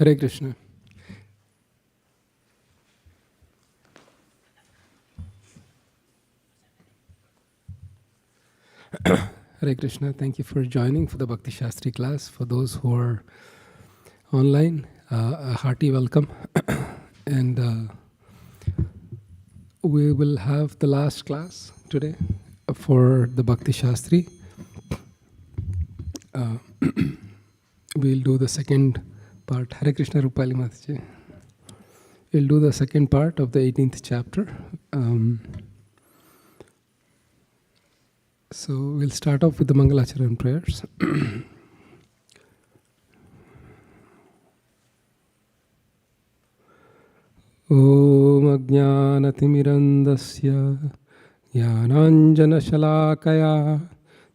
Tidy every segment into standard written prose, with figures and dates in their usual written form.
Hare Krishna. Hare Krishna. Thank you for joining for the Bhakti Sastri class. For those who are online, a hearty welcome. And we will have the last class today for the Bhakti Shastri. We'll do the second part. Hare Krishna Rupali Mataji. We'll do the second part of the 18th chapter. So we'll start off with the Mangalacharan prayers. Om Ajnanatimirandasya Jnananjana Shalakaya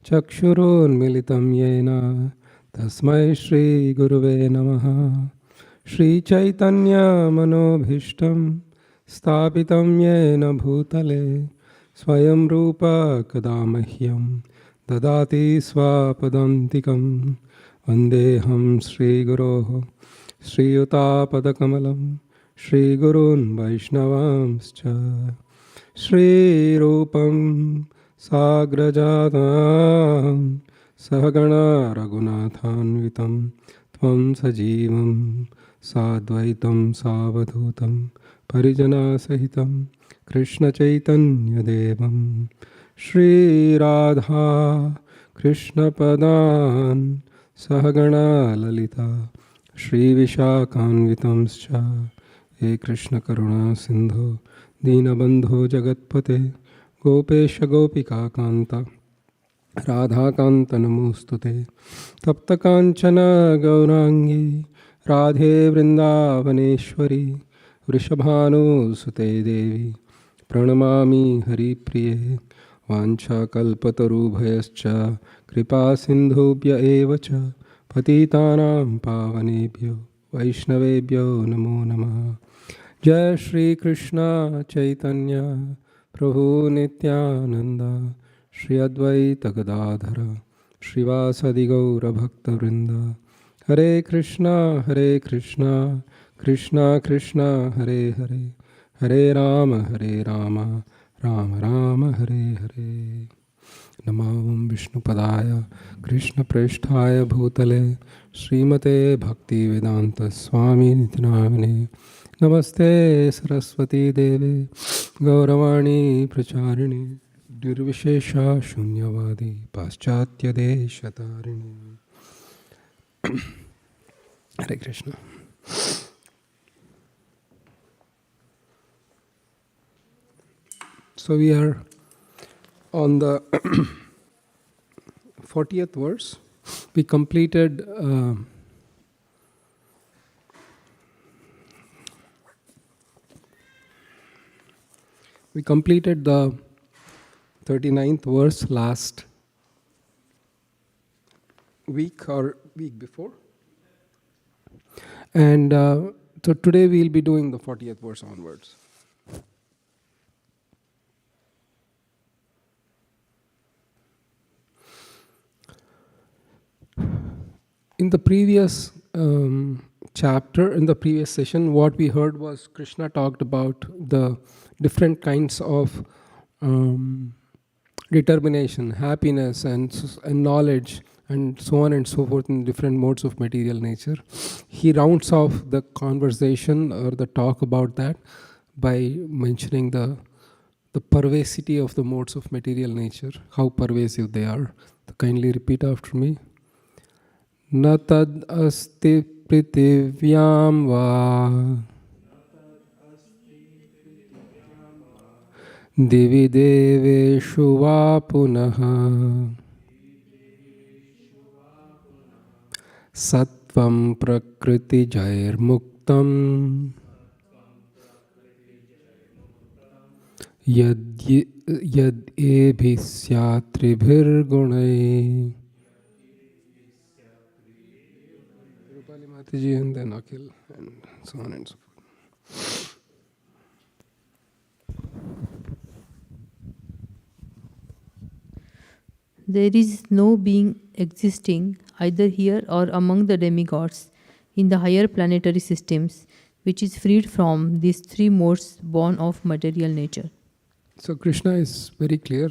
Chakshurunmilitam Yena Tasmai Shri Guruve Namaha Shri Chaitanya Manobhishtam Stapitam Yena Bhutale Swayam Rupa Kadamahyam Dadati Swapadantikam Vandeham Shri Guroho Shri Utapadakkamalam Shri Gurun Vaishnavamscha Shri Rupam Sagrajatam Sahagana Raghunathanvitam Tvam Sajivam Sadvaitam Savadhutam Parijana Sahitam Krishna Chaitanya Devam Shri Radha Krishna Padan Sahagana Lalita Shri Vishakhanvitamscha He Krishna Karuna Sindho Deenabandho Jagatpate Gopesha Gopika Kanta Radha Kanta Namostute Tapta Kanchana Gaurangi Radhe Vrindavaneshwari Vrishabhanu Sute Devi Pranamami Hari Priye Vancha Kalpataru Bhayascha Kripa Sindhubhya Evacha Patitanam Pavanebhyo Vaishnavebhyo Namo Namaha Jai Shri Krishna Chaitanya Prabhu Nityananda Shri Advaita Gadadhara Srivasadi Gaura Bhakta Vrinda Hare Krishna Krishna Krishna Hare Hare Hare Rama Rama Rama Hare Hare Namam Vishnu Padaya Krishna Preshthaya Bhutale Srimate Bhakti Vedanta Swami Nitinamane Namaste Saraswati Deve Gauravani Pracharini Nirvishesha Shunyavadi Paschatya Deshatarini. Hare Krishna. So we are on the 40th verse. We completed the 39th verse last week or week before. And so today we'll be doing the 40th verse onwards. In the previous chapter, in the previous session, what we heard was Krishna talked about the different kinds of determination, happiness, and knowledge, and so on and so forth in different modes of material nature. He rounds off the conversation or the talk about that by mentioning the pervasivity of the modes of material nature, how pervasive they are. So kindly repeat after me. Na tad asti pritivyam va divi deveshu va punaha sattvam prakriti jair muktam yad ebhi syatribhir gunai. And then Akhil, and so on and so forth. There is no being existing either here or among the demigods. in the higher planetary systems, which is freed from these three modes born of material nature. So Krishna is very clear.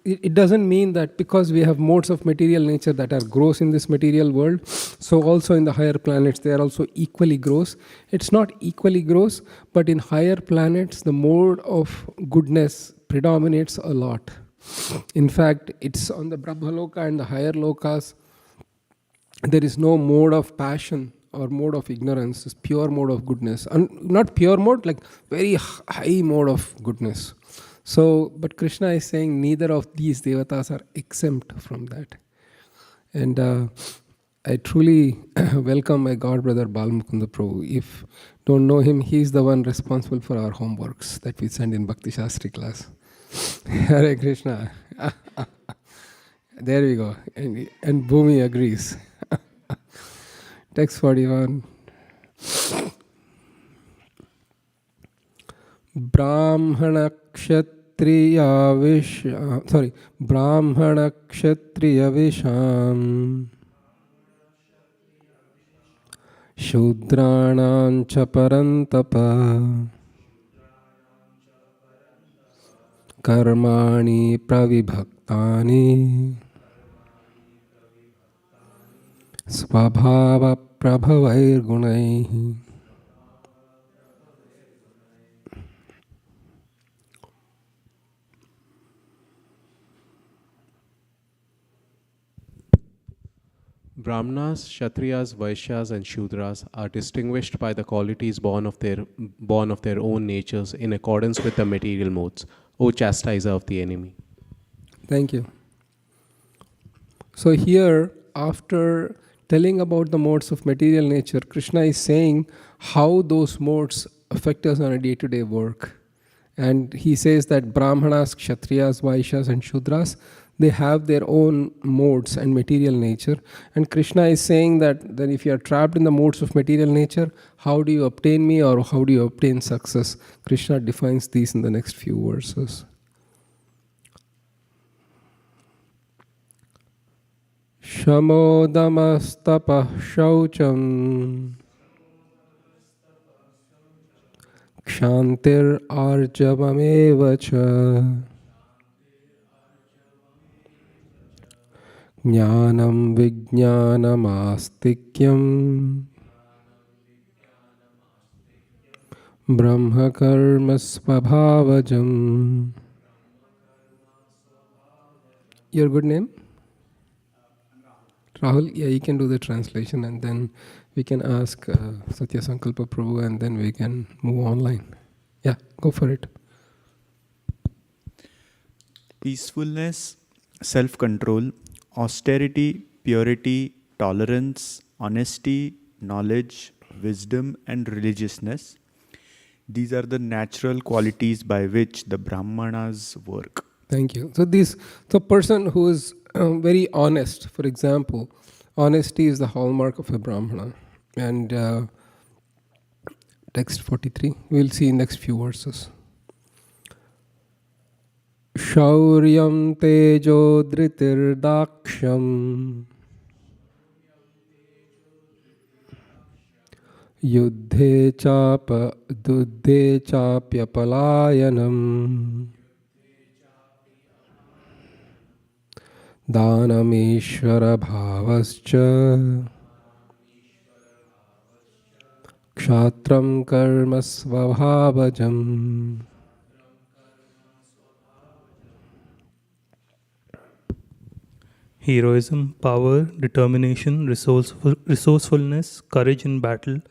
It doesn't mean that because we have modes of material nature that are gross in this material world, so also in the higher planets they are also equally gross. It's not equally gross, but in higher planets the mode of goodness predominates a lot. In fact, it's on the Brahmaloka and the higher lokas, there is no mode of passion or mode of ignorance. It's pure mode of goodness, and not pure mode, like very high mode of goodness. So, but Krishna is saying neither of these devatas are exempt from that. And I truly welcome my god brother Balmukunda Prabhu. If don't know him, he's the one responsible for our homeworks that we send in Bhakti Sastri class. Hare Krishna. There we go. And Bhumi agrees. Text 41. Brahmana Kshatriya Brahmana Kshatriya Visham Shudranam cha parantapa Karmani pravibhaktani Svabhava prabhavair gunaihi. Brahmanas, Kshatriyas, Vaishyas, and Shudras are distinguished by the qualities born of their own natures in accordance with the material modes, O chastiser of the enemy. Thank you. So here, after telling about the modes of material nature, Krishna is saying how those modes affect us on a day-to-day work. And he says that Brahmanas, Kshatriyas, Vaishyas, and Shudras, they have their own modes and material nature. And Krishna is saying that if you are trapped in the modes of material nature, how do you obtain me, or how do you obtain success? Krishna defines these in the next few verses. Shamodamastapah shaucham Kshantir arjavameva cha Jnanam vijnanam astikyam Brahma karma svabhavajam. Your good name? Rahul? Yeah, you can do the translation, and then we can ask Satya Sankalpa Prabhu, and then we can move online. Yeah, go for it. Peacefulness, self-control, austerity, purity, tolerance, honesty, knowledge, wisdom, and religiousness. These are the natural qualities by which the Brahmanas work. Thank you. So person who is very honest, for example, honesty is the hallmark of a Brahmana. And text 43, we'll see in next few verses. Shauryam tejo dhritir daksham Yuddhe chapya palayanam Dhanameshwara bhavascha Kshatram karma svabhavajam. Heroism, power, determination, resourcefulness, courage in battle,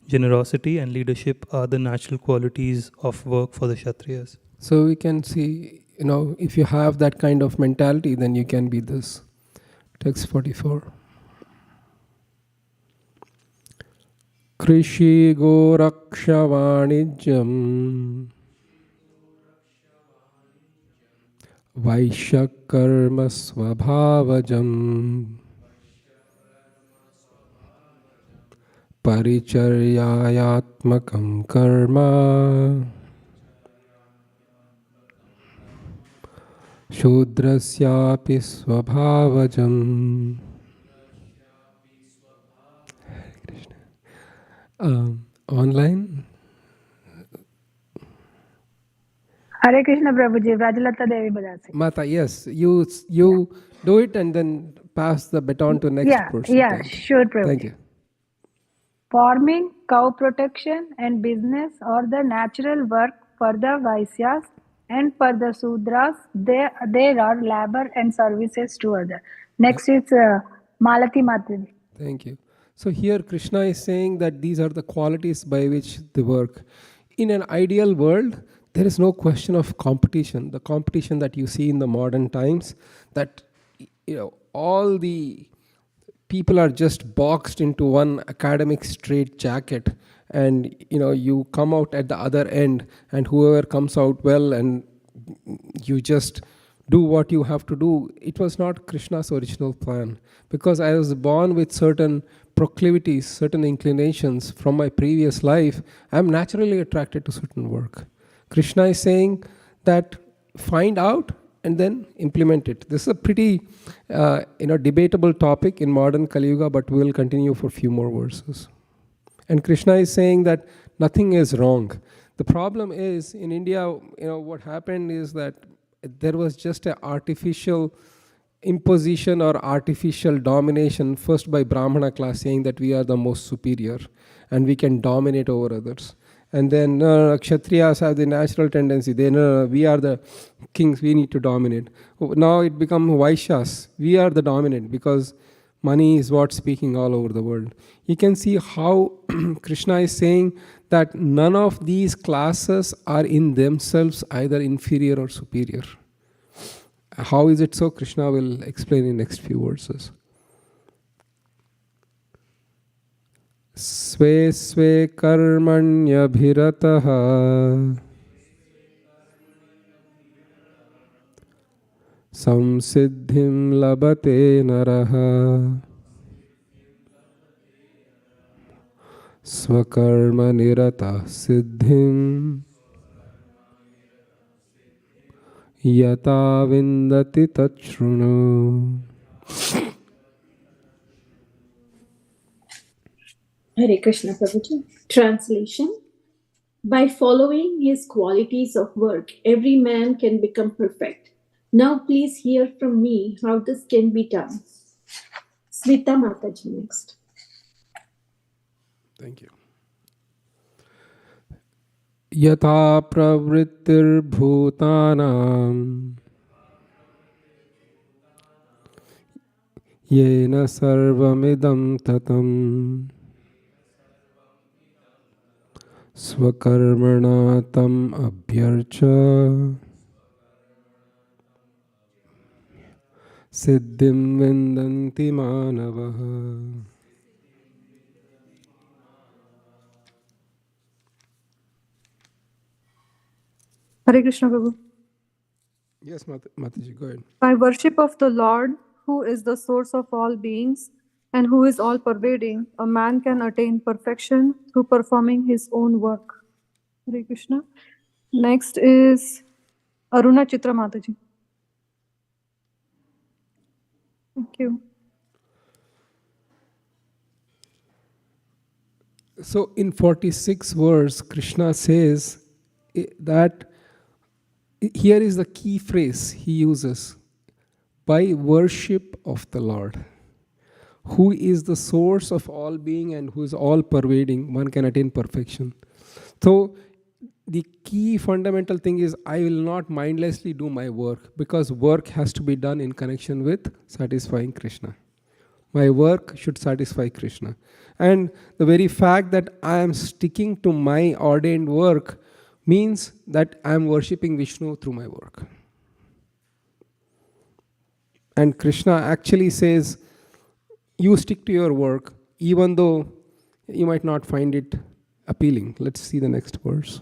generosity, and leadership are the natural qualities of work for the Kshatriyas. So we can see, if you have that kind of mentality, then you can be this. Text 44. Krishi goraksha vanijyam Vaishya karma svabhavajam Paricharyayatmakam karma Shudrasyapi svabhavajam. Online? Hare Krishna Prabhuji, Rajalata Devi Badasi. Mata, yes, you do it and then pass the baton to next person. Yeah, Thank you. sure Thank Prabhuji. you. Farming, cow protection and business are the natural work for the Vaisyas, and for the Sudras, there are labor and services to others. Next is Malati Mataji. Thank you. So here Krishna is saying that these are the qualities by which they work. In an ideal world, there is no question of competition. The competition that you see in the modern times, that all the people are just boxed into one academic straight jacket, and you come out at the other end, and whoever comes out well, and you just do what you have to do. It was not Krishna's original plan, because I was born with certain proclivities, certain inclinations from my previous life. I'm naturally attracted to certain work. Krishna is saying that find out and then implement it. This is a pretty debatable topic in modern Kali Yuga, but we will continue for a few more verses. And Krishna is saying that nothing is wrong. The problem is in India, what happened is that there was just an artificial imposition or artificial domination, first by Brahmana class saying that we are the most superior and we can dominate over others. And then Kshatriyas have the natural tendency, we are the kings, we need to dominate. Now it becomes Vaishyas, we are the dominant, because money is what's speaking all over the world. You can see how Krishna is saying that none of these classes are in themselves either inferior or superior. How is it so? Krishna will explain in next few verses. Sve sve karmanyabhirataha samsiddhim labate naraha swakarma nirata siddhim yata vindati tachrunu. Hare Krishna Prabhuji. Translation. By following his qualities of work, every man can become perfect. Now please hear from me how this can be done. Smita Mataji next. Thank you. Yatha pravrittir bhutanam yena sarvamidam tatam swakarmana tam abhyarcha siddhim vindanti manavaha. Hare Krishna Prabhu. Yes, Mataji, go ahead. By worship of the Lord, who is the source of all beings and who is all pervading, a man can attain perfection through performing his own work. Hare Krishna. Next is Aruna Chitra Mataji. Thank you. So in 46 verse, Krishna says that here is the key phrase he uses: by worship of the Lord, who is the source of all being and who is all pervading, one can attain perfection. So the key fundamental thing is, I will not mindlessly do my work, because work has to be done in connection with satisfying Krishna. My work should satisfy Krishna. And the very fact that I am sticking to my ordained work means that I am worshipping Vishnu through my work. And Krishna actually says, you stick to your work, even though you might not find it appealing. Let's see the next verse.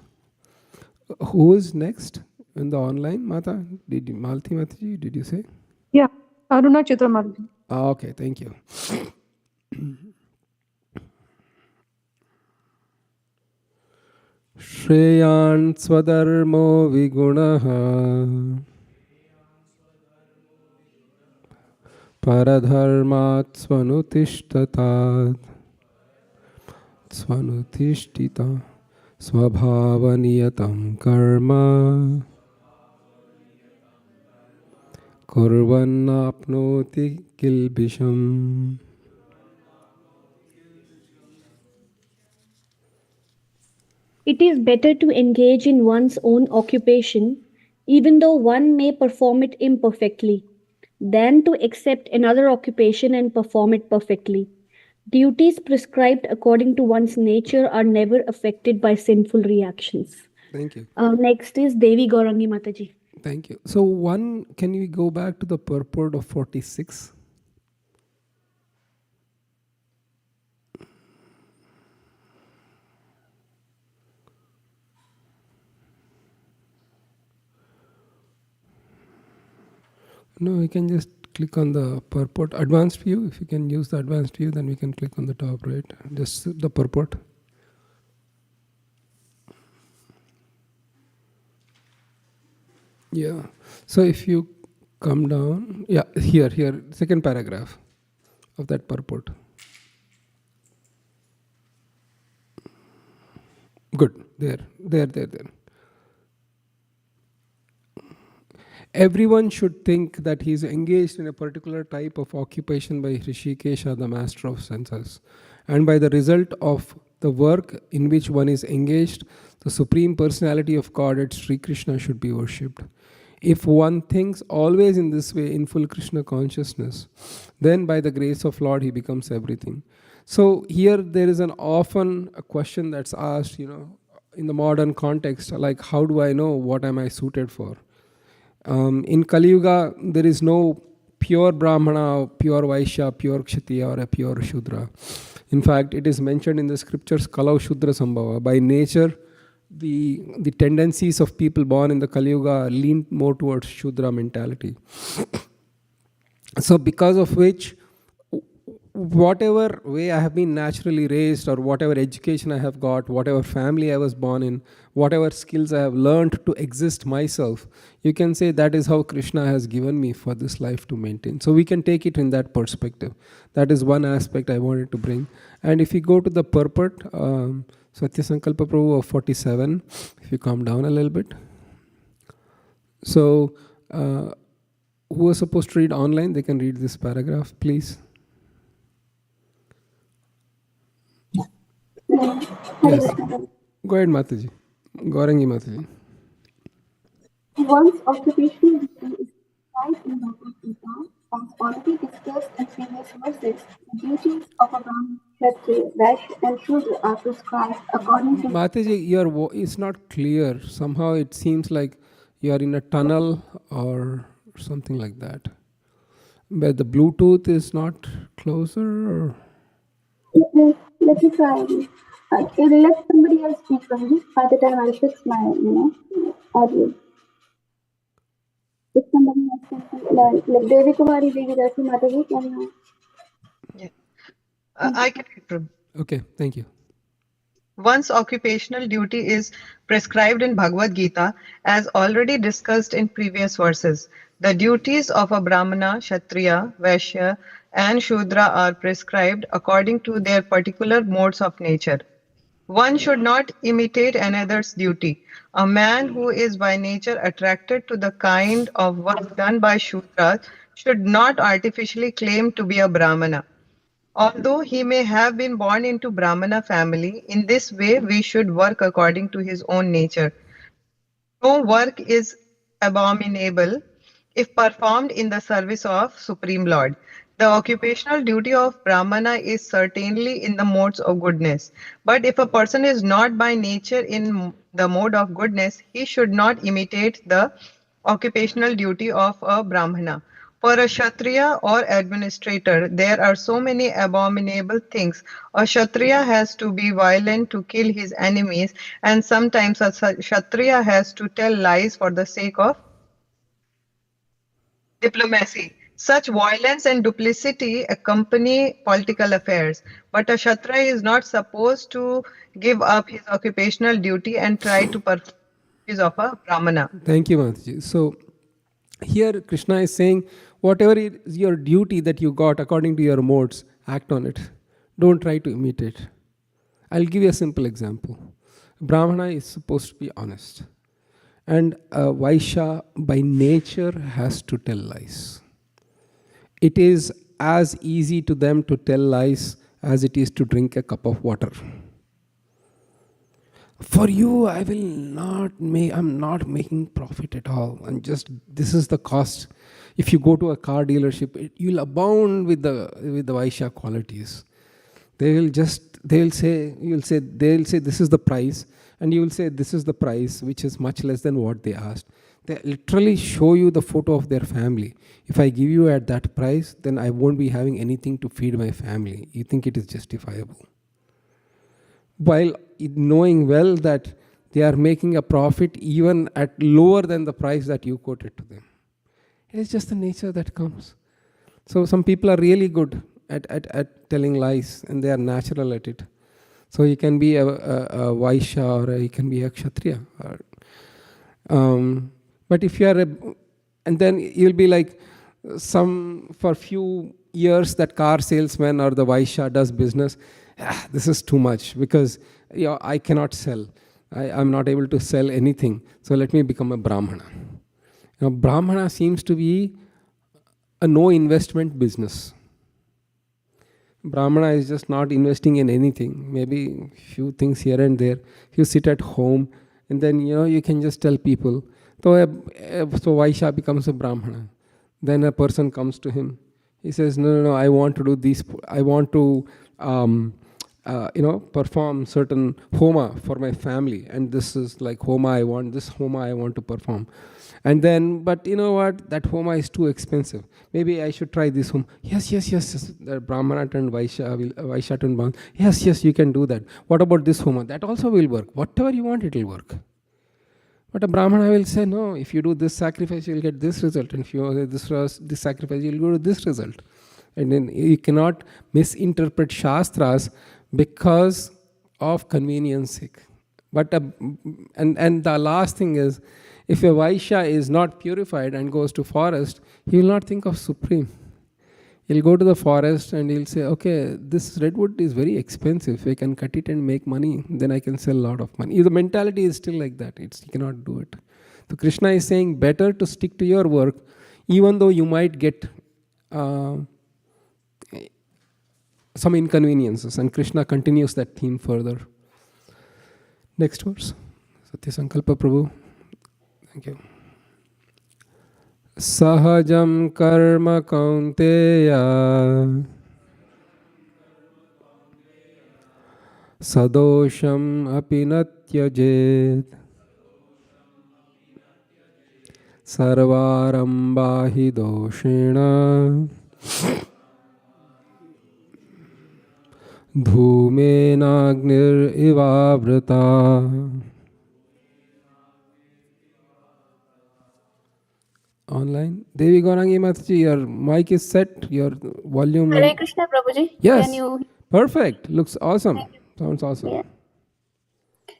Who is next in the online? Mata? Malti Mataji, did you say? Yeah, Aruna Chitra Mataji. Okay, thank you. Shreyan swadharmo vigunaha paradharmat svanutishtatat Swanuthishtita Swabhavaniyatam Karma Kurvannapnoti Kilbisham. It is better to engage in one's own occupation, even though one may perform it imperfectly, than to accept another occupation and perform it perfectly. Duties prescribed according to one's nature are never affected by sinful reactions. Thank you. Next is Devi Gaurangi Mataji. Thank you. So can we go back to the purport of 46? No, we can just click on the purport. Advanced view, if you can use the advanced view, then we can click on the top, right? Just the purport. Yeah. So if you come down, yeah, here, second paragraph of that purport. Good. There. Everyone should think that he is engaged in a particular type of occupation by Hrishikesha, the master of senses. And by the result of the work in which one is engaged, the Supreme Personality of Godhead, Sri Krishna, should be worshipped. If one thinks always in this way, in full Krishna consciousness, then by the grace of Lord, he becomes everything. So here there is often a question that's asked, in the modern context, like, how do I know what am I suited for? In Kali Yuga, there is no pure Brahmana, pure Vaishya, pure Kshatriya, or a pure Shudra. In fact, it is mentioned in the scriptures, Kalau Shudra Sambhava. By nature, the tendencies of people born in the Kali Yuga lean more towards Shudra mentality. So because of which, whatever way I have been naturally raised, or whatever education I have got, whatever family I was born in, whatever skills I have learned to exist myself, you can say that is how Krishna has given me for this life to maintain. So we can take it in that perspective. That is one aspect I wanted to bring. And if you go to the purport, Satya Sankalpa Prabhu of 47, if you calm down a little bit. So who is supposed to read online, they can read this paragraph, please. Yes. Go ahead, Mataji. Gaurangi Mataji. One's occupational duty is described in Bhagavad Gita as already discussed in previous verses. The duties of a Brahmin, Kshatriya, Vaishya, and Shudra are prescribed according to. Mataji, your voice is not clear. Somehow it seems like you are in a tunnel or something like that. But the Bluetooth is not closer, or? Let me try again. Let somebody else speak from this. By the time I fix my, audio. If somebody else can speak, like Devi Kumari Devi Darshi Mataji, can you? Yeah. I can improve. Okay, thank you. One's occupational duty is prescribed in Bhagavad Gita as already discussed in previous verses. The duties of a Brahmana, Kshatriya, Vaishya, and Shudra are prescribed according to their particular modes of nature. One should not imitate another's duty. A man who is by nature attracted to the kind of work done by Shudras should not artificially claim to be a Brahmana. Although he may have been born into Brahmana family, in this way we should work according to his own nature. No work is abominable if performed in the service of Supreme Lord. The occupational duty of Brahmana is certainly in the modes of goodness. But if a person is not by nature in the mode of goodness, he should not imitate the occupational duty of a Brahmana. For a Kshatriya or administrator, there are so many abominable things. A Kshatriya has to be violent to kill his enemies, and sometimes a Kshatriya has to tell lies for the sake of diplomacy. Such violence and duplicity accompany political affairs. But a Kshatriya is not supposed to give up his occupational duty and try to perform the duties of a Brahmana. Thank you, Mataji. So here Krishna is saying, whatever is your duty that you got according to your modes, act on it. Don't try to imitate. I'll give you a simple example. Brahmana is supposed to be honest. And a Vaishya by nature has to tell lies. It is as easy to them to tell lies as it is to drink a cup of water. For you, I'm not making profit at all. And just, this is the cost. If you go to a car dealership, you'll abound with the Vaishya qualities. They'll say, this is the price, and you will say, this is the price, which is much less than what they asked. They literally show you the photo of their family. If I give you at that price, then I won't be having anything to feed my family. You think it is justifiable? While knowing well that they are making a profit even at lower than the price that you quoted to them. It is just the nature that comes. So some people are really good at telling lies, and they are natural at it. So you can be a Vaishya, or you can be a Kshatriya. But if you are and then you'll be like, for few years that car salesman or the Vaishya does business, this is too much, because I cannot sell. I'm not able to sell anything. So let me become a Brahmana. Brahmana seems to be a no investment business. Brahmana is just not investing in anything, maybe few things here and there. You sit at home, and then you can just tell people. So Vaishya becomes a Brahmana. Then a person comes to him. He says, no, I want to do this. I want to perform certain homa for my family, and this is like homa I want to perform. And then, but you know what, that homa is too expensive. Maybe I should try this homa. Yes. The Brahmana turned Vaishya turned Brahmana. Yes, you can do that. What about this homa? That also will work. Whatever you want, it will work. But a Brahmana will say, no, if you do this sacrifice, you'll get this result. And if you do this sacrifice, you'll go to this result. And then you cannot misinterpret Shastras because of convenience sake. But and the last thing is, if a Vaishya is not purified and goes to forest, he will not think of Supreme. He'll go to the forest and he'll say, okay, this redwood is very expensive. If I can cut it and make money, then I can sell a lot of money. The mentality is still like that. You cannot do it. So Krishna is saying, better to stick to your work, even though you might get some inconveniences. And Krishna continues that theme further. Next verse. Satya Sankalpa Prabhu. Thank you. Sahajam karma kaunteya sadosham api natyajet sarvarambahi doshena dhumenagnir ivavrata. Online. Devi Gaurangi Mataji, your mic is set, your volume. Hare Krishna Prabhuji. Yes. Can you... Perfect. Looks awesome. Sounds awesome. Yeah.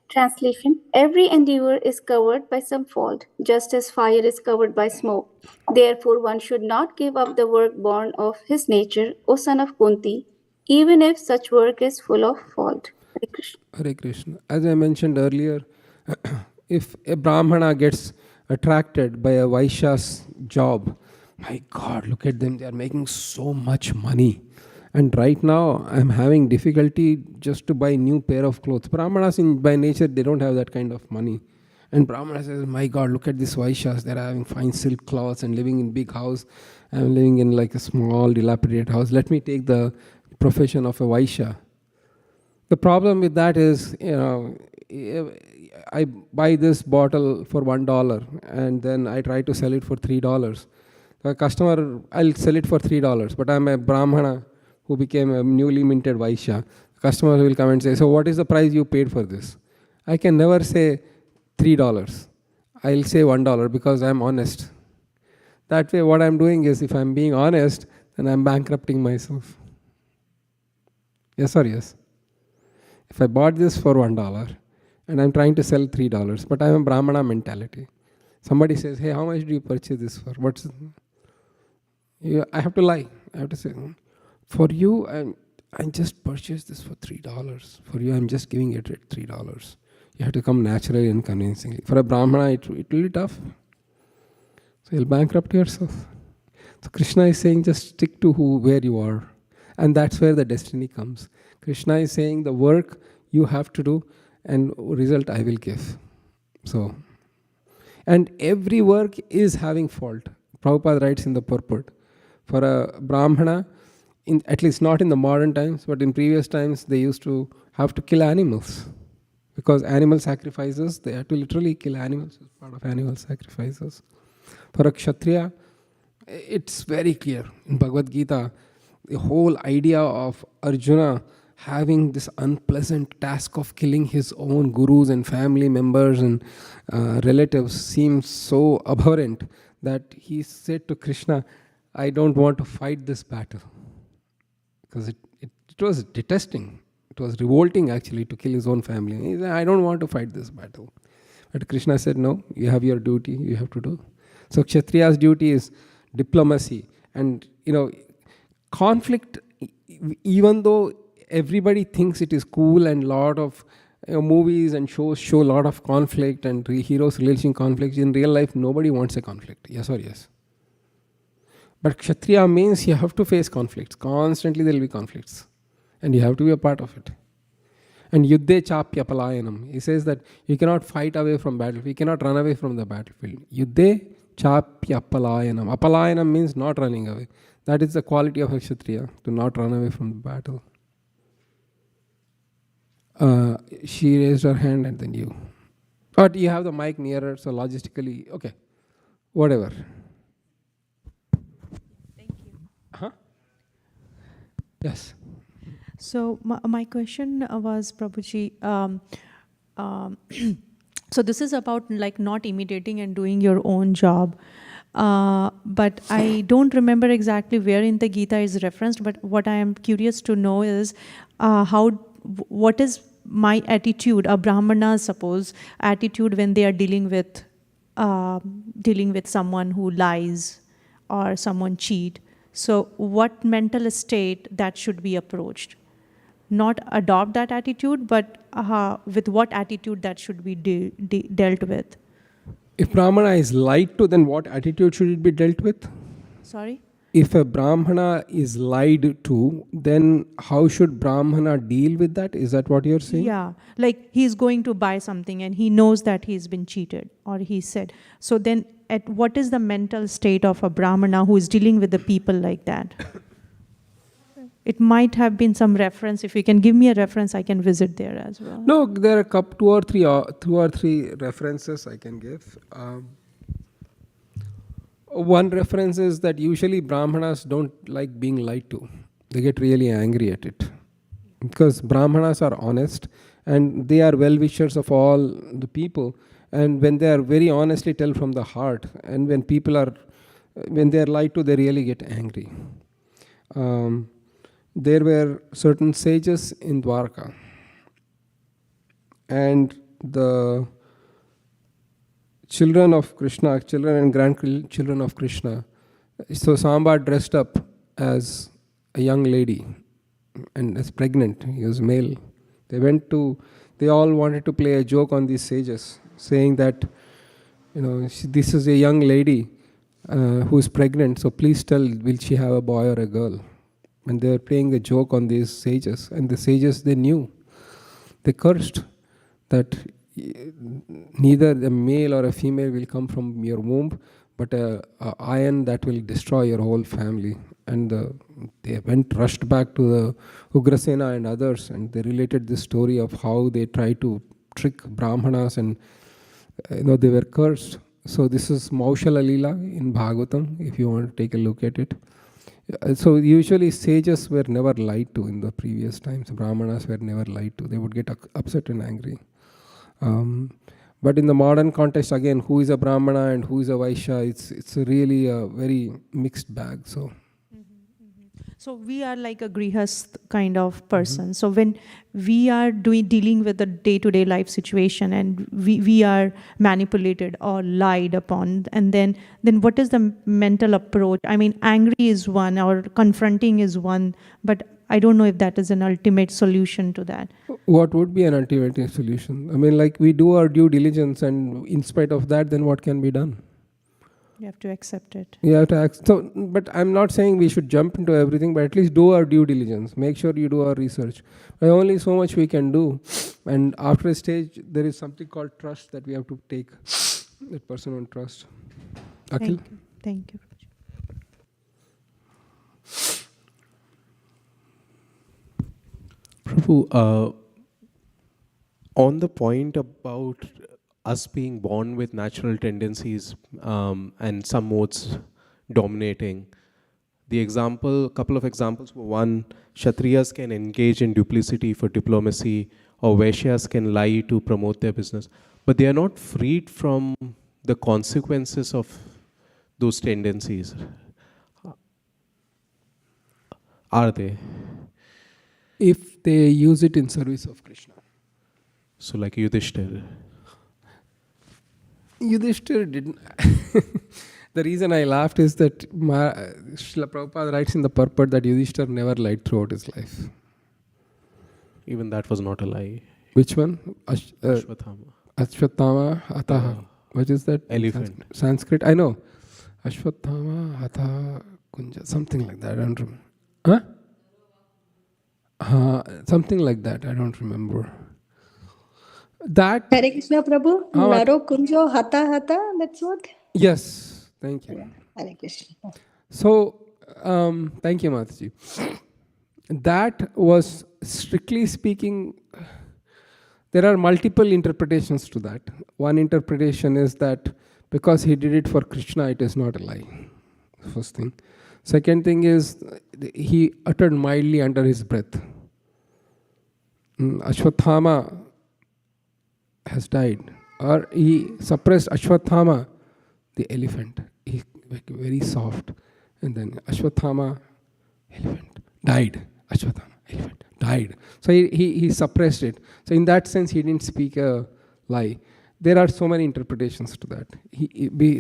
Translation. Every endeavor is covered by some fault, just as fire is covered by smoke. Therefore, one should not give up the work born of his nature, O son of Kunti, even if such work is full of fault. Hare Krishna. Hare Krishna. As I mentioned earlier, if a Brahmana gets attracted by a Vaishya's job, my God, look at them, they are making so much money. And right now, I'm having difficulty just to buy a new pair of clothes. Brahmanas, by nature, they don't have that kind of money. And Brahmana says, my God, look at these Vaishyas. They're having fine silk cloths and living in big house. I'm living in like a small, dilapidated house. Let me take the profession of a Vaishya. The problem with that is, I buy this bottle for $1 and then I try to sell it for $3. The customer, I'll sell it for $3, but I'm a Brahmana who became a newly minted Vaishya. The customer will come and say, so what is the price you paid for this? I can never say $3. I'll say $1 because I'm honest. That way what I'm doing is, if I'm being honest, then I'm bankrupting myself. Yes or yes? If I bought this for $1 and I'm trying to sell $3, but I'm a Brahmana mentality. Somebody says, hey, how much do you purchase this for? I have to lie. I have to say, for you, I just purchased this for $3. For you, I'm just giving it at $3. You have to come naturally and convincingly. For a Brahmana, it will be tough. So you'll bankrupt yourself. So Krishna is saying just stick to where you are. And that's where the destiny comes. Krishna is saying the work you have to do and result I will give. So, and every work is having fault. Prabhupada writes in the purport. For a Brahmana, at least not in the modern times, but in previous times, they used to have to kill animals. Because animal sacrifices, they had to literally kill animals as part of animal sacrifices. For a Kshatriya, it's very clear. In Bhagavad Gita, the whole idea of Arjuna having this unpleasant task of killing his own gurus and family members and relatives seems so abhorrent that he said to Krishna, I don't want to fight this battle. Because it was detesting. It was revolting actually to kill his own family. He said, I don't want to fight this battle. But Krishna said, no, you have your duty, you have to do. So Kshatriya's duty is diplomacy. And, conflict, even though everybody thinks it is cool and a lot of movies and shows show a lot of conflict and heroes releasing conflicts, in real life, nobody wants a conflict. Yes or yes? But Kshatriya means you have to face conflicts. Constantly there will be conflicts. And you have to be a part of it. And yuddhe chapya palayanam. He says that you cannot fight away from battlefield. You cannot run away from the battlefield. Yuddhe chapya palayanam. Apalayanam means not running away. That is the quality of a Kshatriya, to not run away from the battle. She raised her hand and then you. But you have the mic nearer, so logistically, okay. Whatever. Yes. So my question was, Prabhuji, so this is about like not imitating and doing your own job. But I don't remember exactly where in the Gita is referenced, but what I am curious to know is what is my attitude, a Brahmana, suppose, attitude when they are dealing with someone who lies or someone cheat. So what mental state that should be approached? Not adopt that attitude, but with what attitude that should be dealt with? If Brahmana is lied to, then what attitude should it be dealt with? Sorry? If a Brahmana is lied to, then how should Brahmana deal with that? Is that what you're saying? Yeah, like he's going to buy something and he knows that he's been cheated, or he said. So then what is the mental state of a Brahmana who is dealing with the people like that? It might have been some reference. If you can give me a reference, I can visit there as well. No, there are two or three references I can give. One reference is that usually Brahmanas don't like being lied to. They get really angry at it. Because Brahmanas are honest and they are well-wishers of all the people. And when they are very honestly tell from the heart, and when they are lied to, they really get angry. There were certain sages in Dwarka, and the children of Krishna, children and grandchildren of Krishna. So Samba dressed up as a young lady and as pregnant. He was male. They all wanted to play a joke on these sages, saying that, this is a young lady who is pregnant, so please tell, will she have a boy or a girl? And they were playing a joke on these sages. And the sages, they knew. They cursed that neither a male or a female will come from your womb, but a iron that will destroy your whole family. And they rushed back to the Ugrasena and others, and they related this story of how they tried to trick Brahmanas, and they were cursed. So this is Maushala Leela in Bhagavatam, if you want to take a look at it. So usually sages were never lied to in the previous times. Brahmanas were never lied to. They would get upset and angry. But in the modern context, again, who is a Brahmana and who is a Vaishya, it's really a very mixed bag. So we are like a grihast kind of person. So when we are dealing with the day-to-day life situation and we are manipulated or lied upon, and then what is the mental approach? I mean, angry is one, or confronting is one, but I don't know if that is an ultimate solution to that. What would be an ultimate solution? I mean, like, we do our due diligence, and in spite of that, then what can be done? You have to accept it. You have to act. So, but I'm not saying we should jump into everything, but at least do our due diligence. Make sure you do our research. There's only so much we can do. And after a stage, there is something called trust that we have to take. That person on trust. Akhil? Thank you. Prabhu, on the point about us being born with natural tendencies and some modes dominating, couple of examples were: one, Kshatriyas can engage in duplicity for diplomacy, or Vaishyas can lie to promote their business, but they are not freed from the consequences of those tendencies. Are they? If they use it in service of Krishna. So like Yudhishthira. Yudhishthira didn't. The reason I laughed is that Srila Prabhupada writes in the purport that Yudhishthira never lied throughout his life. Even that was not a lie. Which one? Ashwatthama. Ashwatthama Ataha. What is that? Elephant. Sanskrit? I know. Ashwatthama Ataha Kunja. Something like that. I don't remember. Huh? Something like that. I don't remember. That. Hare Krishna Prabhu. Naro Kunjo Hata Hata. That's what? Yes. Thank you. Hare Krishna. So, thank you, Mataji. That was, strictly speaking, there are multiple interpretations to that. One interpretation is that because he did it for Krishna, it is not a lie. First thing. Second thing is, he uttered mildly under his breath. Ashwatthama has died. Or he suppressed Ashwatthama, the elephant. He very soft. And then Ashwatthama, elephant, died. Ashwatthama, elephant, died. So he suppressed it. So in that sense, he didn't speak a lie. There are so many interpretations to that.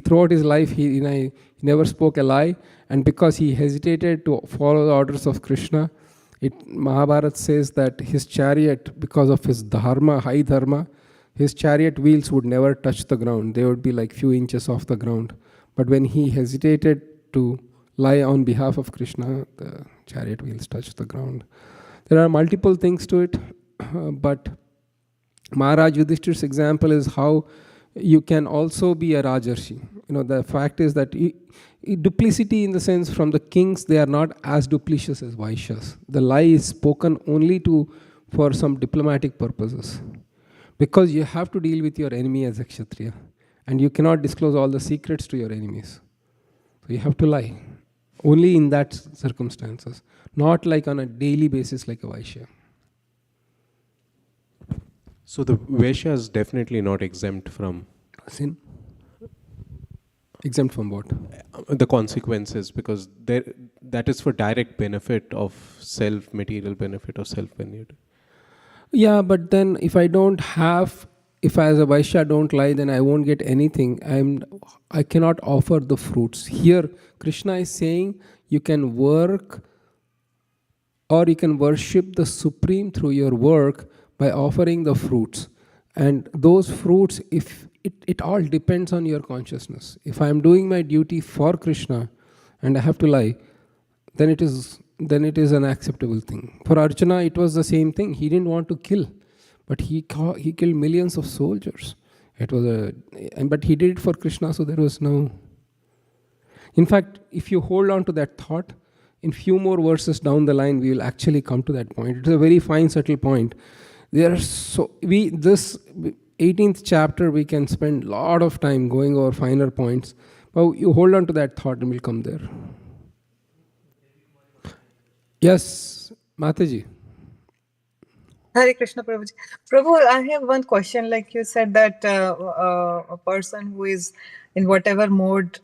Throughout his life, he never spoke a lie. And because he hesitated to follow the orders of Krishna, Mahabharata says that his chariot, because of his dharma, high dharma, his chariot wheels would never touch the ground. They would be like few inches off the ground. But when he hesitated to lie on behalf of Krishna, the chariot wheels touched the ground. There are multiple things to it, but Maharaj Yudhishthir's example is how you can also be a Rajarshi. The fact is that duplicity, in the sense, from the kings, they are not as duplicitous as Vaishyas. The lie is spoken only for some diplomatic purposes. Because you have to deal with your enemy as a Kshatriya. And you cannot disclose all the secrets to your enemies. So you have to lie. Only in that circumstances. Not like on a daily basis like a Vaishya. So the Vaishya is definitely not exempt from sin. Exempt from what? The consequences, because that is for direct benefit of self, material benefit of self-benefit. Yeah, but then if I as a Vaishya don't lie, then I won't get anything. I cannot offer the fruits. Here, Krishna is saying you can work or you can worship the Supreme through your work by offering the fruits. And those fruits, if it all depends on your consciousness. If I am doing my duty for Krishna and I have to lie, then it is an acceptable thing. For Arjuna, it was the same thing. He didn't want to kill, but he killed millions of soldiers. But he did it for Krishna, so there was no. In fact, if you hold on to that thought, in few more verses down the line, we will actually come to that point. It's a very fine, subtle point. This 18th chapter, we can spend a lot of time going over finer points. But you hold on to that thought and we'll come there. Yes, Mataji. Hare Krishna Prabhuji. Prabhu, I have one question. Like you said that a person who is in whatever mode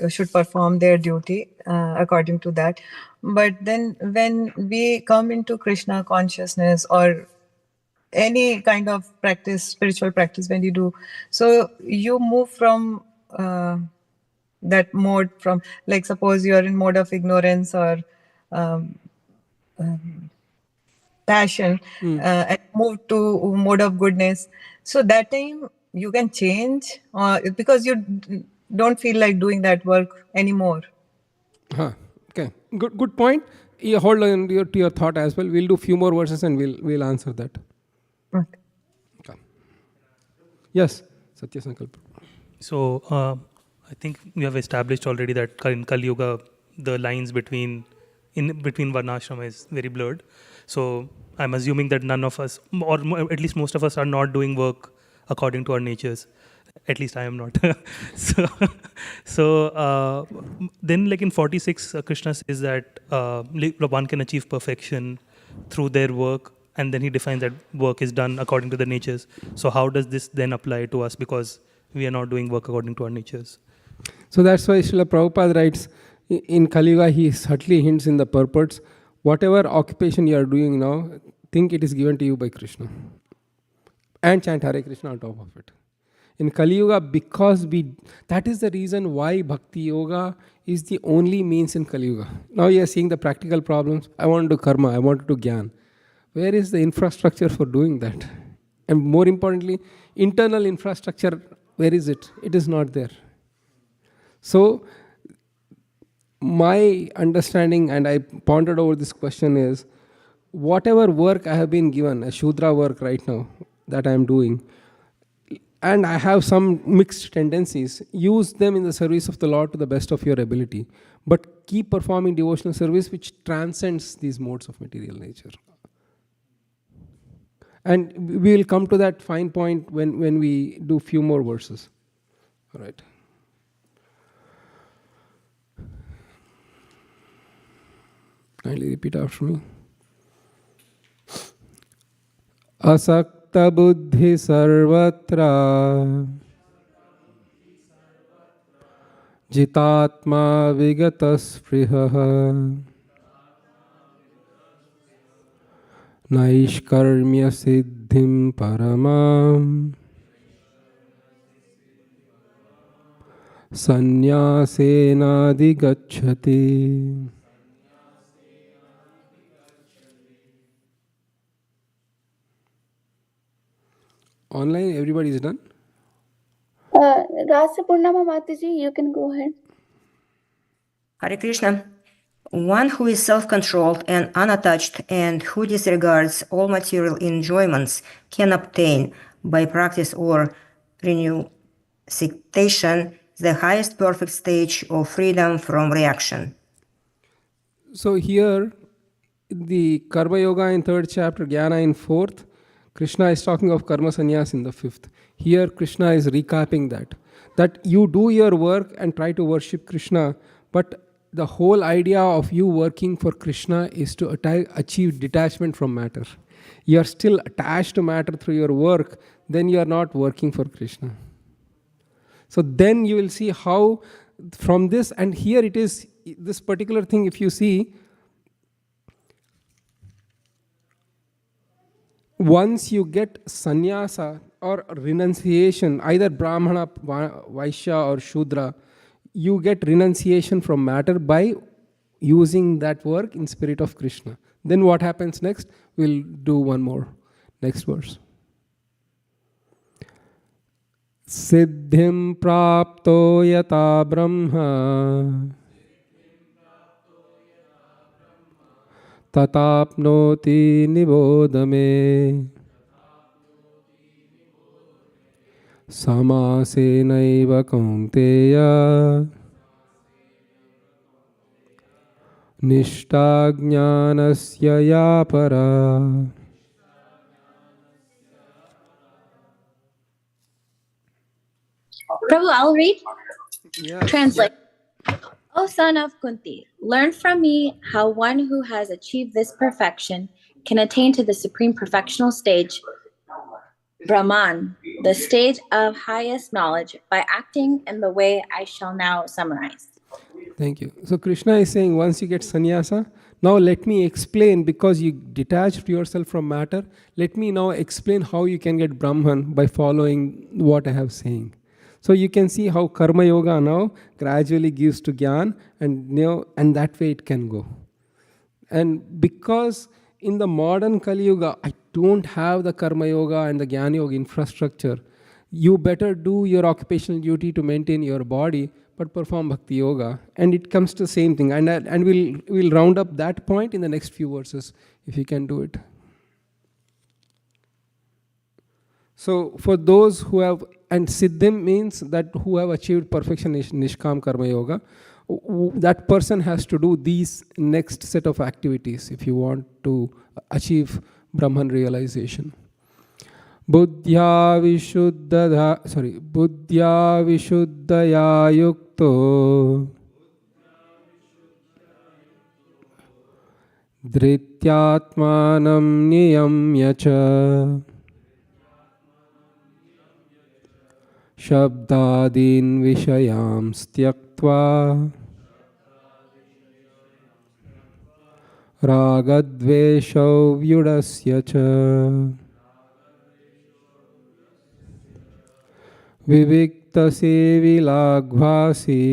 should perform their duty according to that. But then when we come into Krishna consciousness or any kind of practice, spiritual practice, when you do, so you move from that mode from, like suppose you are in mode of ignorance or passion and move to mode of goodness. So that time you can change because you don't feel like doing that work anymore. Okay, good point. You hold on to your thought as well. We'll do few more verses and we'll answer that. Okay. Okay. Yes, Satya Sankalpa. So I think we have established already that in Kali Yuga, the lines between Varnashrama is very blurred. So I'm assuming that none of us, or at least most of us, are not doing work according to our natures. At least I am not. so then, like in 46, Krishna says that one can achieve perfection through their work, and then he defines that work is done according to the natures. So how does this then apply to us? Because we are not doing work according to our natures. So that's why Srila Prabhupada writes in Kali Yuga, he subtly hints in the purports, whatever occupation you are doing now, think it is given to you by Krishna. And chant Hare Krishna on top of it. In Kali Yuga, because that is the reason why Bhakti Yoga is the only means in Kali Yuga. Now you are seeing the practical problems. I want to do karma, I want to do jnana. Where is the infrastructure for doing that? And more importantly, internal infrastructure, where is it? It is not there. So, my understanding, and I pondered over this question, is whatever work I have been given, a Shudra work right now that I am doing, and I have some mixed tendencies, use them in the service of the Lord to the best of your ability. But keep performing devotional service which transcends these modes of material nature. And we will come to that fine point when we do few more verses. All right. Kindly repeat after me. Asakta buddhi sarvatra jitatma vigatas prihaha naishkarmya siddhim paramam sanyasena digacchati. Online, everybody is done? Rasa Purnama Mataji, you can go ahead. Hare Krishna. One who is self-controlled and unattached and who disregards all material enjoyments can obtain, by practice or renunciation, the highest perfect stage of freedom from reaction. So here, the Karma Yoga in 3rd chapter, Jnana in 4th, Krishna is talking of Karma Sannyas in the 5th. Here, Krishna is recapping that you do your work and try to worship Krishna, but the whole idea of you working for Krishna is to achieve detachment from matter. You are still attached to matter through your work, then you are not working for Krishna. So then you will see how from this, and here it is, this particular thing, if you see, once you get sannyasa or renunciation, either Brahmana, Vaishya or Shudra, you get renunciation from matter by using that work in spirit of Krishna. Then what happens next? We'll do one more. Next verse. Siddhim prapto yata brahma tatapnoti nibodame samasenaiva kaunteya nishtagñanasya yapara. Prabhu, I'll read. Yes. Translate. O son of Kunti, learn from me how one who has achieved this perfection can attain to the supreme perfectional stage, Brahman, the stage of highest knowledge, by acting in the way I shall now summarize. Thank you. So Krishna is saying, once you get sannyasa, now let me explain, because you detached yourself from matter, let me now explain how you can get Brahman by following what I have saying. So you can see how Karma Yoga now gradually gives to Gyan, and that way it can go. And because in the modern Kali Yuga, I don't have the Karma Yoga and the Jnana Yoga infrastructure, you better do your occupational duty to maintain your body, but perform Bhakti Yoga. And it comes to the same thing. And we'll round up that point in the next few verses, if you can do it. So for those who have, and Siddhim means that who have achieved perfection in Nishkam Karma Yoga, that person has to do these next set of activities if you want to achieve Brahman realization. Buddhya vishuddhaya yukto dhrityatmanam niyamya cha shabdadin vishayam styaktva ragadveshau vyudasya cha vivikta sevilaghvasi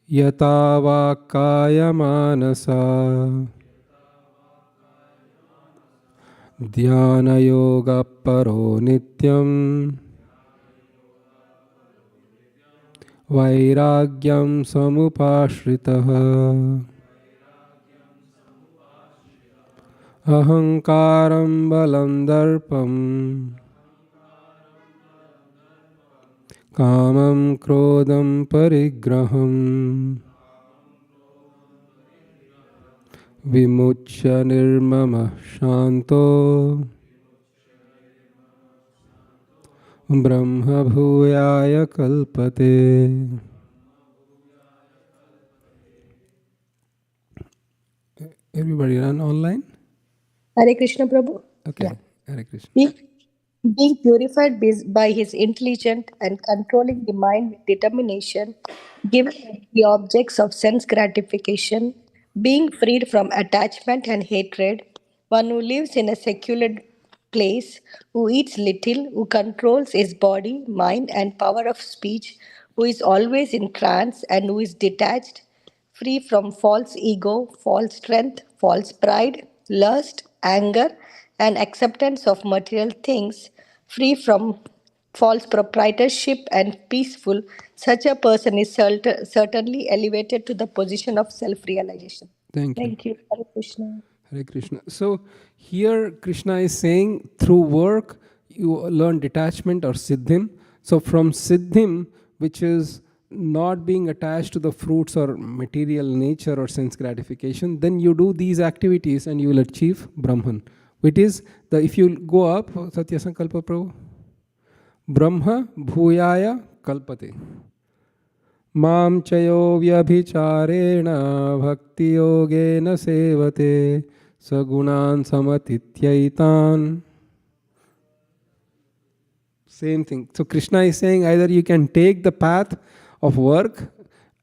yata vakaya manasa dhyana yoga paro nityam vairagyam samupashritah ahankaram balam darpam kamam krodam parigraham vimuchya nirmama shanto brahma bhuyaya kalpate. Everybody run online? Hare Krishna Prabhu. Okay. Yeah. Hare Krishna. Being purified by his intelligence and controlling the mind with determination, given the objects of sense gratification, being freed from attachment and hatred, one who lives in a secular place, who eats little, who controls his body, mind, and power of speech, who is always in trance and who is detached, free from false ego, false strength, false pride, lust, anger, and acceptance of material things, free from false proprietorship and peaceful, such a person is certainly elevated to the position of self realization. Thank you. Thank you. Hare Krishna. Hare Krishna. So here Krishna is saying through work you learn detachment or siddhim. So from siddhim, which is not being attached to the fruits or material nature or sense gratification, then you do these activities and you will achieve Brahman. Which is the, if you go up, Satya Sankalpa Prabhu, Brahma Bhuyaya Kalpate. Mam chayo vyabhicharena bhakti yogena sevate sagunan samatityaitan. Same thing. So Krishna is saying either you can take the path of work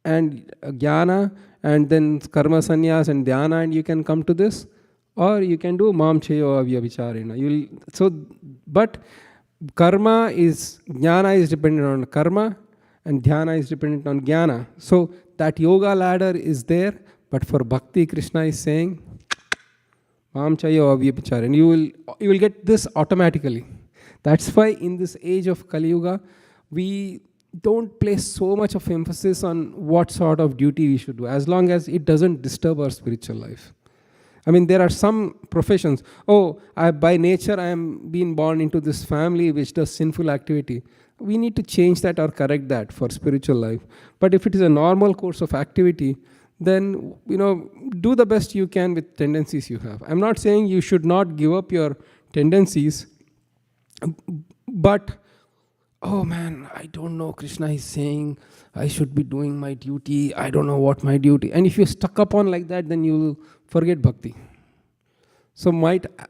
and jnana and then karma sannyas and dhyana and you can come to this, or you can do mam chayo vyabhicharena. But karma is, jnana is dependent on karma and dhyana is dependent on jnana. So that yoga ladder is there, but for bhakti Krishna is saying mam chayo vyabhicharena. You will get this automatically. That's why in this age of Kali Yuga, we don't place so much of emphasis on what sort of duty we should do, as long as it doesn't disturb our spiritual life. I mean, there are some professions, by nature I am being born into this family which does sinful activity. We need to change that or correct that for spiritual life. But if it is a normal course of activity, then, do the best you can with tendencies you have. I'm not saying you should not give up your tendencies, but, oh man, I don't know, Krishna is saying I should be doing my duty, I don't know what my duty. And if you're stuck upon like that, then you will forget bhakti. So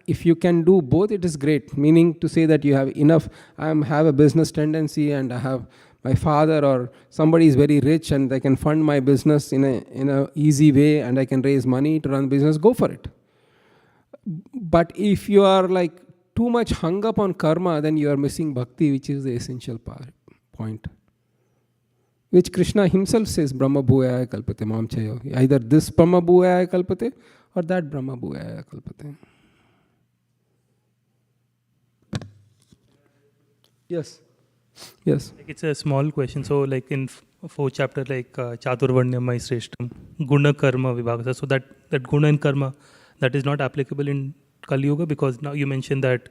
if you can do both, it is great. Meaning to say that you have enough, I have a business tendency and I have my father or somebody is very rich and they can fund my business in a easy way and I can raise money to run business, go for it. But if you are like too much hung up on karma, then you are missing bhakti, which is the essential point. which Krishna himself says, Brahma bhuyaya kalpate mam chayo. Either this Brahma bhuyaya kalpate or that Brahma bhuyaya kalpate. Yes. Yes. Like it's a small question. So, like in fourth chapter, like Chaturvarnyamai Sreshtam, Guna Karma Vibhagasa. So that Guna and Karma, that is not applicable in Kali Yuga, because now you mentioned that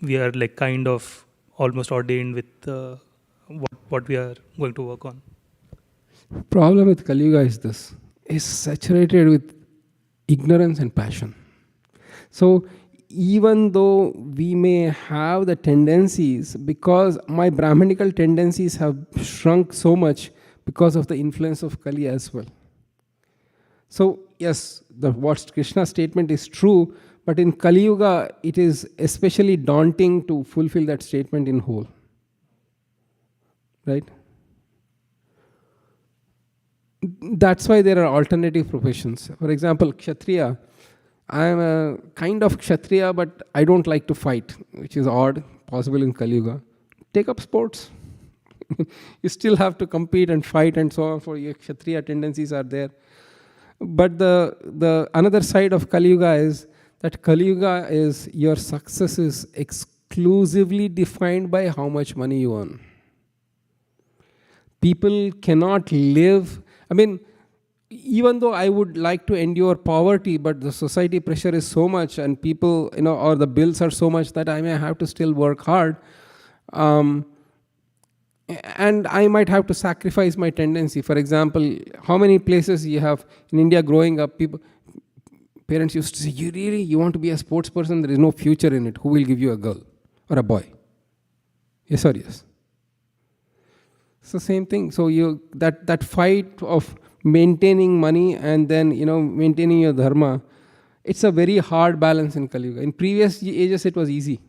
we are like kind of almost ordained with what we are going to work on. Problem with Kali Yuga is this: it's saturated with ignorance and passion. So even though we may have the tendencies, because my Brahmanical tendencies have shrunk so much because of the influence of Kali as well. So yes, what Krishna's statement is true, but in Kali Yuga, it is especially daunting to fulfill that statement in whole. Right? That's why there are alternative professions. For example, Kshatriya. I am a kind of Kshatriya, but I don't like to fight, which is odd, possible in Kali Yuga. Take up sports. You still have to compete and fight and so on, for your Kshatriya tendencies are there. But the another side of Kali Yuga is that Kali Yuga is your success is exclusively defined by how much money you earn. People cannot live, I mean, even though I would like to endure poverty, but the society pressure is so much and people, or the bills are so much that I may have to still work hard. And I might have to sacrifice my tendency. For example, how many places you have in India growing up, parents used to say, you want to be a sports person? There is no future in it. Who will give you a girl or a boy? Yes or yes? It's the same thing. So that fight of maintaining money and then maintaining your dharma, it's a very hard balance in Kali Yuga. In previous ages it was easy.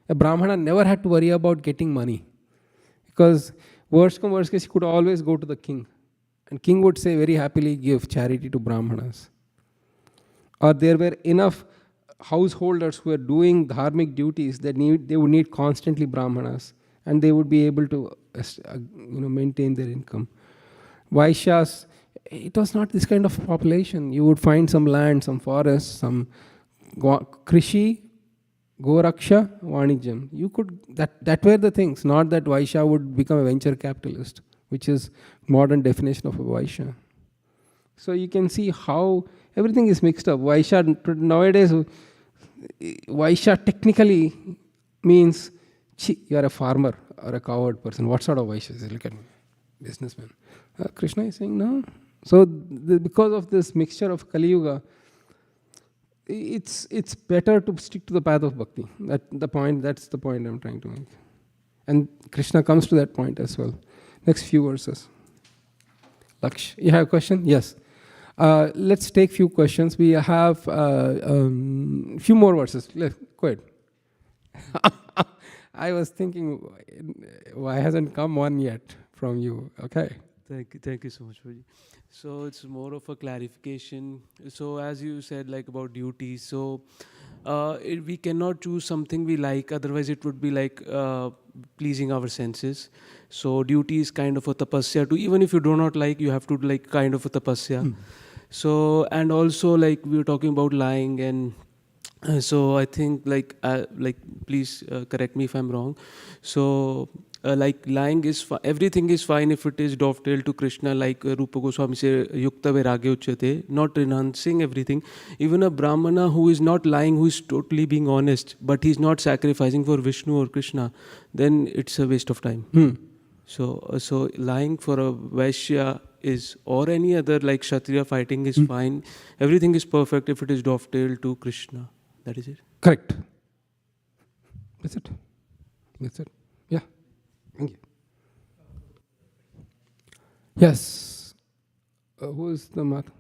A Brahmana never had to worry about getting money, because worst come worst case, he could always go to the king, and king would say very happily, give charity to Brahmanas. Or there were enough householders who were doing dharmic duties that they would need constantly Brahmanas, and they would be able to maintain their income. Vaishyas, it was not this kind of population. You would find some land, some forest, some krishi, goraksha, vanijam. You could, that were the things, not that Vaishya would become a venture capitalist, which is modern definition of a Vaishya. So you can see how everything is mixed up. Vaishya, nowadays, Vaishya technically means you are a farmer or a coward person. What sort of Vaishya? Look at me, businessman. Krishna is saying no. So because of this mixture of Kali Yuga, it's better to stick to the path of bhakti. That's the point I'm trying to make. And Krishna comes to that point as well. Next few verses. Laksh, you have a question? Yes. Let's take few questions. We have few more verses. Go ahead. I was thinking, why hasn't come one yet from you? Okay. Thank you so much, Prabhuji. So it's more of a clarification. So as you said, like about duties, so we cannot choose something we like, otherwise it would be like pleasing our senses. So duty is kind of a tapasya too. Even if you do not like, you have to like kind of a tapasya. So, and also like we were talking about lying, and so I think like please correct me if I'm wrong. So like lying is everything is fine if it is dovetailed to Krishna, like Rupa Goswami say yukta vairagya uchyate, not renouncing everything. Even a Brahmana who is not lying, who is totally being honest, but he's not sacrificing for Vishnu or Krishna, then it's a waste of time. So lying for a Vaishya is, or any other like Kshatriya fighting is fine. Everything is perfect if it is dovetailed to Krishna. That is it. Correct. That's it. Yeah. Thank you. Yes. Who is the Mata?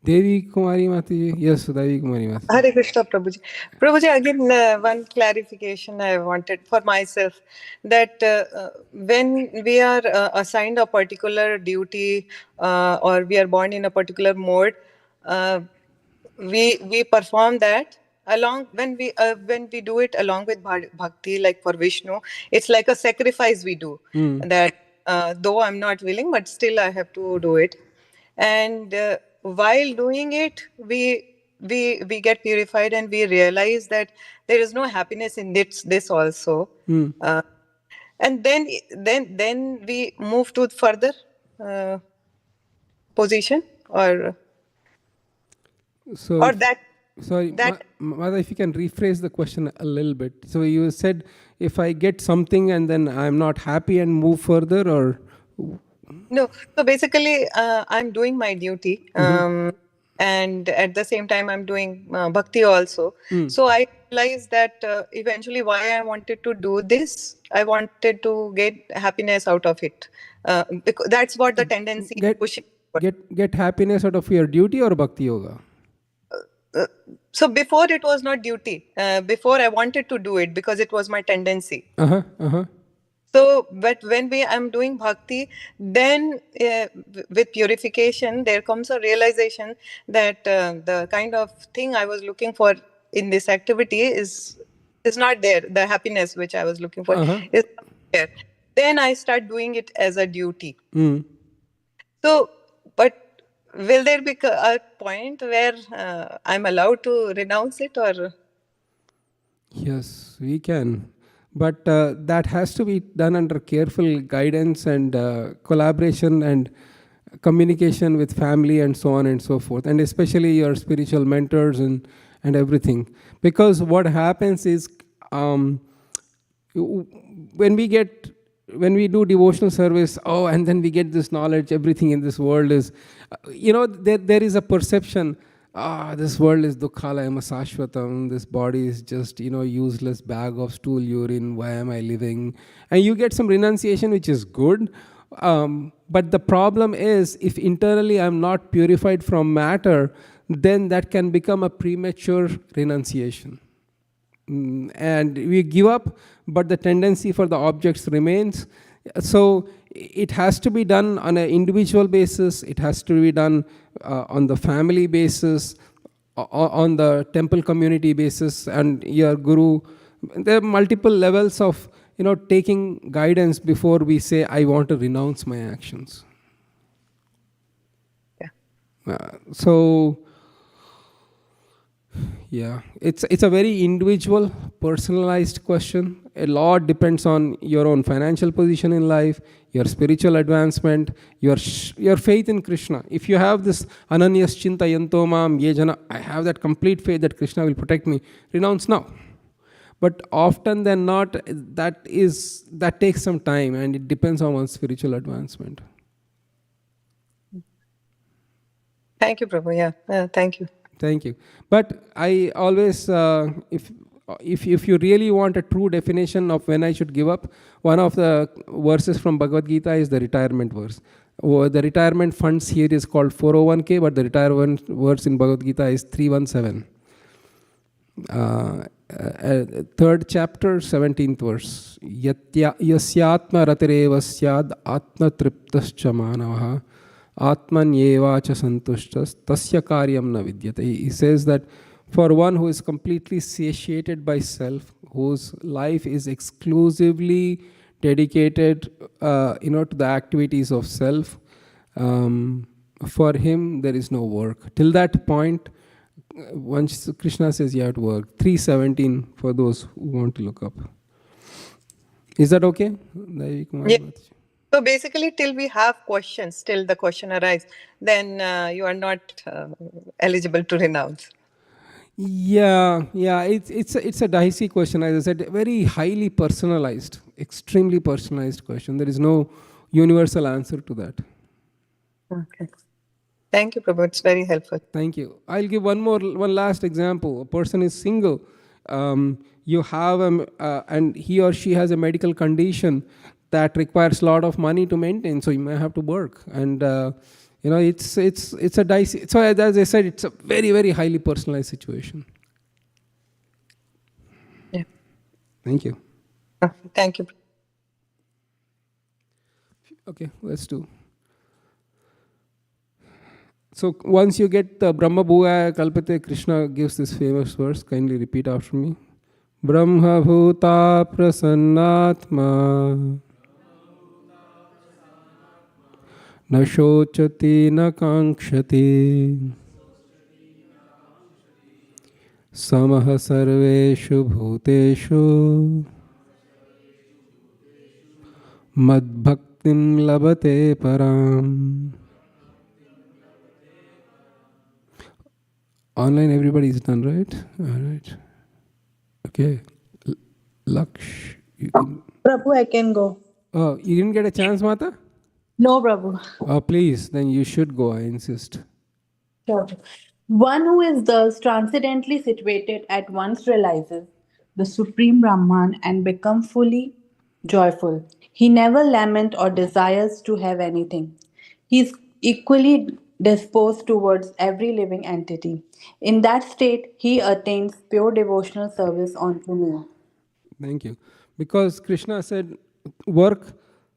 Devi Kumari Mataji. Yes, Devi Kumari Mataji. Hare Krishna, Prabhuji. Prabhuji, again, one clarification I wanted for myself, that when we are assigned a particular duty or we are born in a particular mode, we perform that along when we do it along with bhakti, like for Vishnu, it's like a sacrifice we do. That though I'm not willing, but still I have to do it. And while doing it, we get purified, and we realize that there is no happiness in this also. And then we move to further position, or So, that. sorry, Mother, if you can rephrase the question a little bit. So you said, if I get something and then I'm not happy and move further, or? No, so basically, I'm doing my duty, and at the same time, I'm doing bhakti also. So I realized that eventually, why I wanted to do this, I wanted to get happiness out of it, because that's what the tendency is pushing. Get happiness out of your duty or bhakti yoga? So before it was not duty. Before I wanted to do it because it was my tendency. So, but when I'm doing bhakti, then with purification, there comes a realization that the kind of thing I was looking for in this activity is not there. The happiness which I was looking for is not there. Then I start doing it as a duty. So, but will there be a point where I'm allowed to renounce it, or? Yes, we can. But that has to be done under careful guidance and collaboration and communication with family and so on and so forth, and especially your spiritual mentors and everything. Because what happens is, when we do devotional service, and then we get this knowledge, everything in this world is, there is a perception, this world is dukkhalayam sashvatam, this body is just, useless bag of stool urine, why am I living? And you get some renunciation, which is good. But the problem is, if internally I'm not purified from matter, then that can become a premature renunciation. And we give up, but the tendency for the objects remains. So it has to be done on an individual basis, it has to be done on the family basis, on the temple community basis, and your guru. There are multiple levels of taking guidance before we say, I want to renounce my actions. It's a very individual, personalized question. A lot depends on your own financial position in life, your spiritual advancement, your faith in Krishna. If you have this ananyas chintayanto mam ye jana, I have that complete faith that Krishna will protect me, renounce now. But often than not, that takes some time, and it depends on one's spiritual advancement. Thank you, Prabhu. Yeah, thank you. Thank you. But I always, if you really want a true definition of when I should give up, one of the verses from Bhagavad Gita is the retirement verse. The retirement funds here is called 401k, but the retirement verse in Bhagavad Gita is 317. Third chapter, 17th verse. Yasyatma ratireva syad atma triptascha manavaha atmanyevacha santushtas tasya karyam na vidyate. He says that for one who is completely satiated by self, whose life is exclusively dedicated to the activities of self, for him there is no work. Till that point, once Krishna says you have to work. 317 for those who want to look up. Is that okay? Yeah. So basically, till we have questions, till the question arises, then you are not eligible to renounce. Yeah. It's a dicey question, as I said, very highly personalized, extremely personalized question. There is no universal answer to that. Okay. Thank you, Prabhu. It's very helpful. Thank you. I'll give one last example. A person is single. You have and he or she has a medical condition that requires a lot of money to maintain, so you may have to work. And it's a dicey. So as I said, it's a very, very highly personalized situation. Yeah. Thank you. Thank you. Okay, let's do. So once you get the Brahma Bhuya Kalpate, Krishna gives this famous verse. Kindly repeat after me. Brahma Bhuta Prasannatma न शोचति न काङ्क्षति समः सर्वेषु भूतेषु मद्भक्तिं लभते पराम्. Online everybody is done, right? All right. Okay. Laksh. Prabhu, I can go. Oh, you didn't get a chance, Mata? No, Prabhu. Oh, please, then you should go, I insist. Sure. One who is thus transcendently situated at once realizes the supreme Brahman and becomes fully joyful. He never laments or desires to have anything. He is equally disposed towards every living entity. In that state, he attains pure devotional service unto me. Thank you. Because Krishna said, work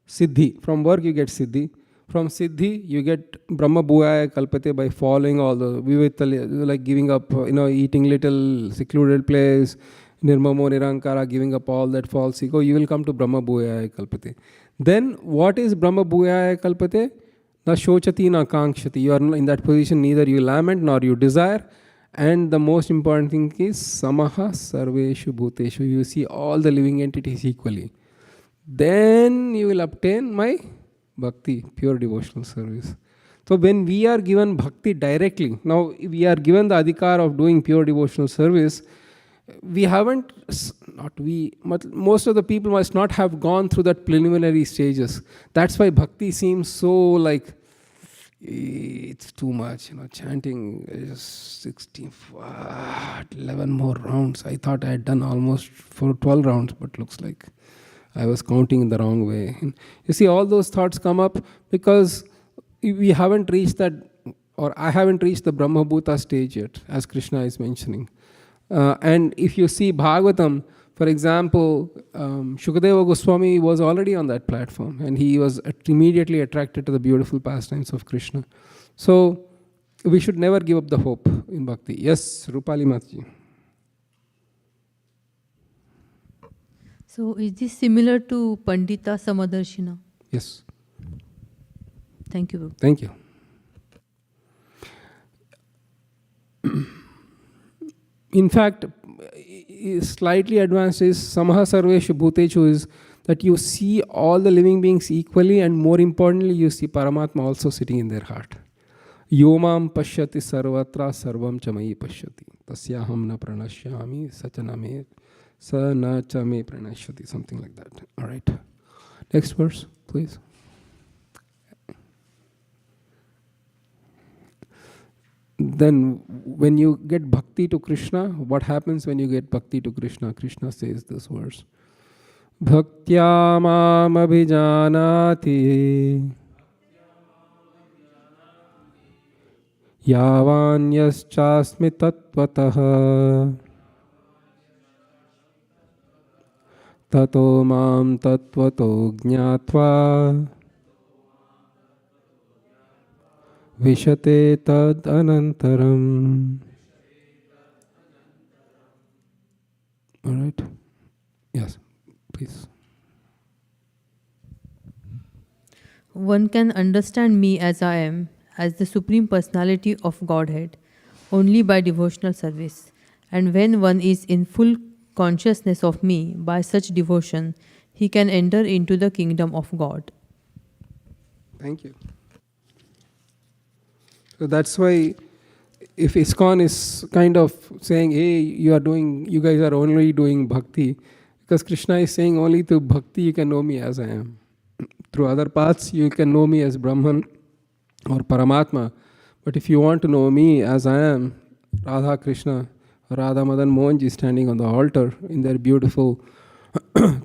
siddhi. From work you get siddhi. From siddhi you get Brahma Bhuyaya Kalpate by following all the Vivittali, like giving up, eating little secluded place, Nirmamo Nirankara, giving up all that false ego. You will come to Brahma Bhuyaya Kalpate. Then what is Brahma Bhuyaya Kalpate? Na shochati na kankshati. You are in that position, neither you lament nor you desire. And the most important thing is samaha sarveshu bhuteshu. You see all the living entities equally. Then you will obtain my bhakti, pure devotional service. So when we are given bhakti directly, now we are given the adhikar of doing pure devotional service, we haven't, not we, most of the people must not have gone through that preliminary stages. That's why bhakti seems so like, it's too much, chanting is 16, 11 more rounds. I thought I had done almost for 12 rounds, but looks like I was counting in the wrong way. You see, all those thoughts come up because we haven't reached that, or I haven't reached the Brahma Bhuta stage yet, as Krishna is mentioning. And if you see Bhagavatam, for example, Shukadeva Goswami was already on that platform and he was immediately attracted to the beautiful pastimes of Krishna. So we should never give up the hope in bhakti. Yes, Rupali Mataji. So is this similar to Pandita Samadarshina? Yes. Thank you. Thank you. In fact, slightly advanced is Samaha Sarveshu Bhutechu is that you see all the living beings equally, and more importantly, you see Paramatma also sitting in their heart. Yomam pashyati sarvatra sarvam chamai pashyati. Tasyaham na pranashyami sachaname sa na chame pranashyati. Something like that. All right. Next verse, please. Then when you get bhakti to Krishna, what happens when you get bhakti to Krishna? Krishna says this verse. Bhaktya mam abhijanati yavan yaschasmi tatvatah tato mam tatvato jnatva Vishate tad anantaram. All right. Yes, please. One can understand me as I am, as the Supreme Personality of Godhead, only by devotional service. And when one is in full consciousness of me by such devotion, he can enter into the kingdom of God. Thank you. So that's why if ISKCON is kind of saying, hey, you guys are only doing bhakti, because Krishna is saying only through bhakti you can know me as I am. Through other paths you can know me as Brahman or Paramatma. But if you want to know me as I am, Radha Krishna, Radha Madan Mohanji standing on the altar in their beautiful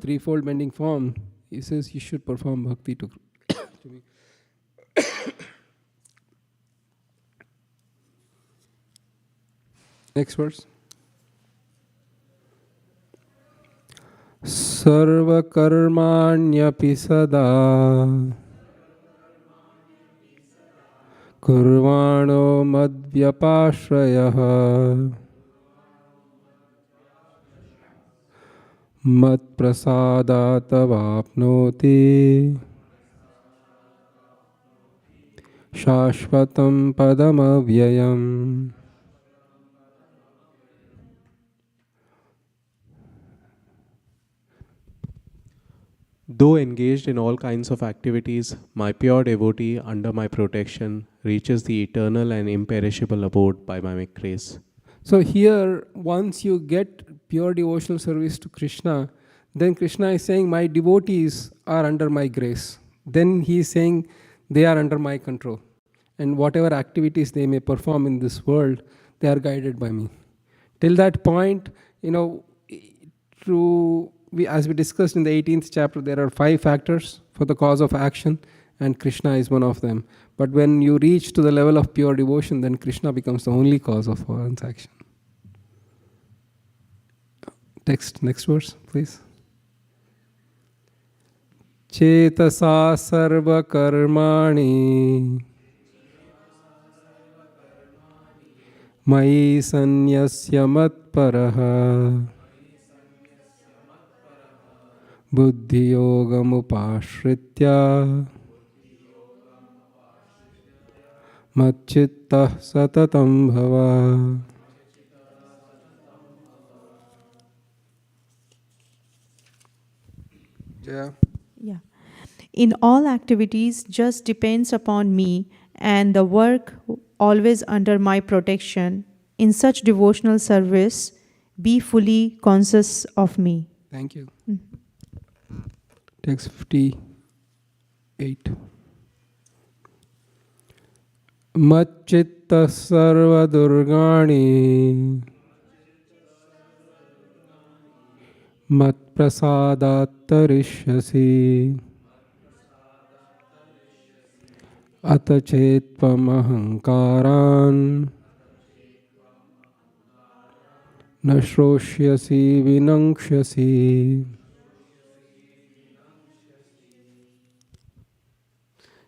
threefold bending form, he says you should perform bhakti to me. Next verse. Sarva karmanyapi sada kurvano madvyapashrayah mat prasadatavapnoti Shashvatam Padamavyayam. Though engaged in all kinds of activities, my pure devotee under my protection reaches the eternal and imperishable abode by my grace. So here, once you get pure devotional service to Krishna, then Krishna is saying, my devotees are under my grace. Then he is saying, they are under my control. And whatever activities they may perform in this world, they are guided by me. Till that point, as we discussed in the 18th chapter, there are 5 factors for the cause of action, and Krishna is one of them. But when you reach to the level of pure devotion, then Krishna becomes the only cause of one's action. Next verse, please. Chetasa sarva karmani Mayi sanyasya matparaha Buddhi yogam upashritya Matchittah satatam bhava. Yeah. Yeah. In all activities, just depends upon me and the work always under my protection. In such devotional service, be fully conscious of me. Thank you. Text 58. Macchitta sarva durgani mat prasadat tarishyasi ata chetvam ahankaran na shroshyasi vinangshasi.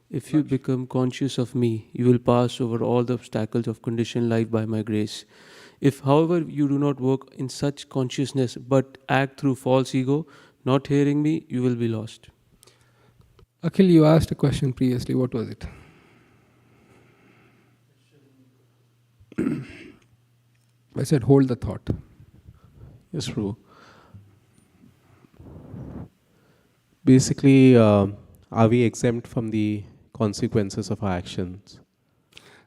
If you become conscious of me, you will pass over all the obstacles of conditioned life by my grace. If, however, you do not work in such consciousness but act through false ego, not hearing me, you will be lost. Akhil, you asked a question previously. What was it? I said, hold the thought. Yes, true. Basically, are we exempt from the consequences of our actions?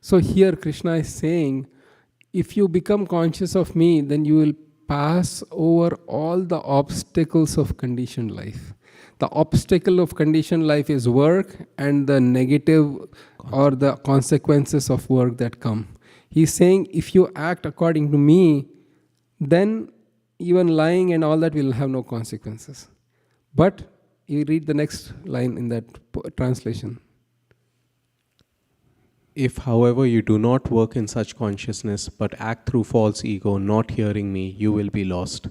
So here Krishna is saying, if you become conscious of me, then you will pass over all the obstacles of conditioned life. The obstacle of conditioned life is work and the negative or the consequences of work that come. He's saying, if you act according to me, then even lying and all that will have no consequences. But you read the next line in that translation. If, however, you do not work in such consciousness but act through false ego, not hearing me, you will be lost.